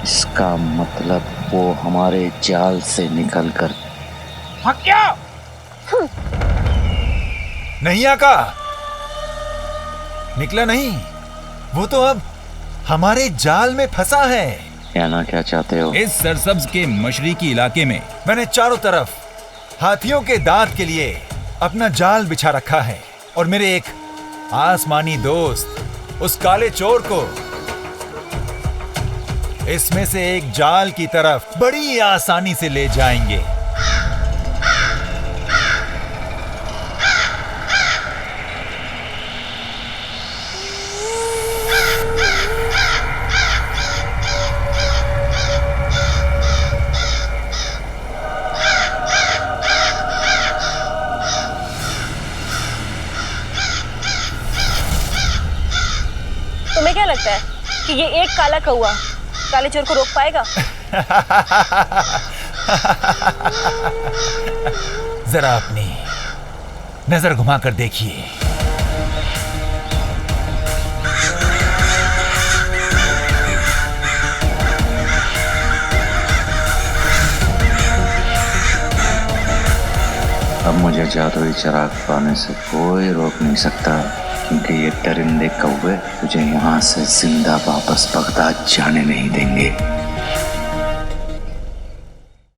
इसका मतलब वो हमारे जाल से निकलकर भाग गया। नहीं आका, निकला नहीं। वो तो अब हमारे जाल में फंसा है। कहना क्या चाहते हो? इस सरसब्ज के मशरिकी इलाके में मैंने चारों तरफ हाथियों के दांत के लिए अपना जाल बिछा रखा है और मेरे एक आसमानी दोस्त उस काले चोर को इसमें से एक जाल की तरफ बड़ी आसानी से ले जाएंगे। तुम्हें क्या लगता है कि ये एक काला कौआ काले चोर को रोक पाएगा? जरा अपनी नजर घुमाकर देखिए। अब मुझे जादुई चिराग पाने से कोई रोक नहीं सकता, क्योंकि ये दरिंदे कौवे तुझे यहाँ से जिंदा वापस बगदाद जाने नहीं देंगे।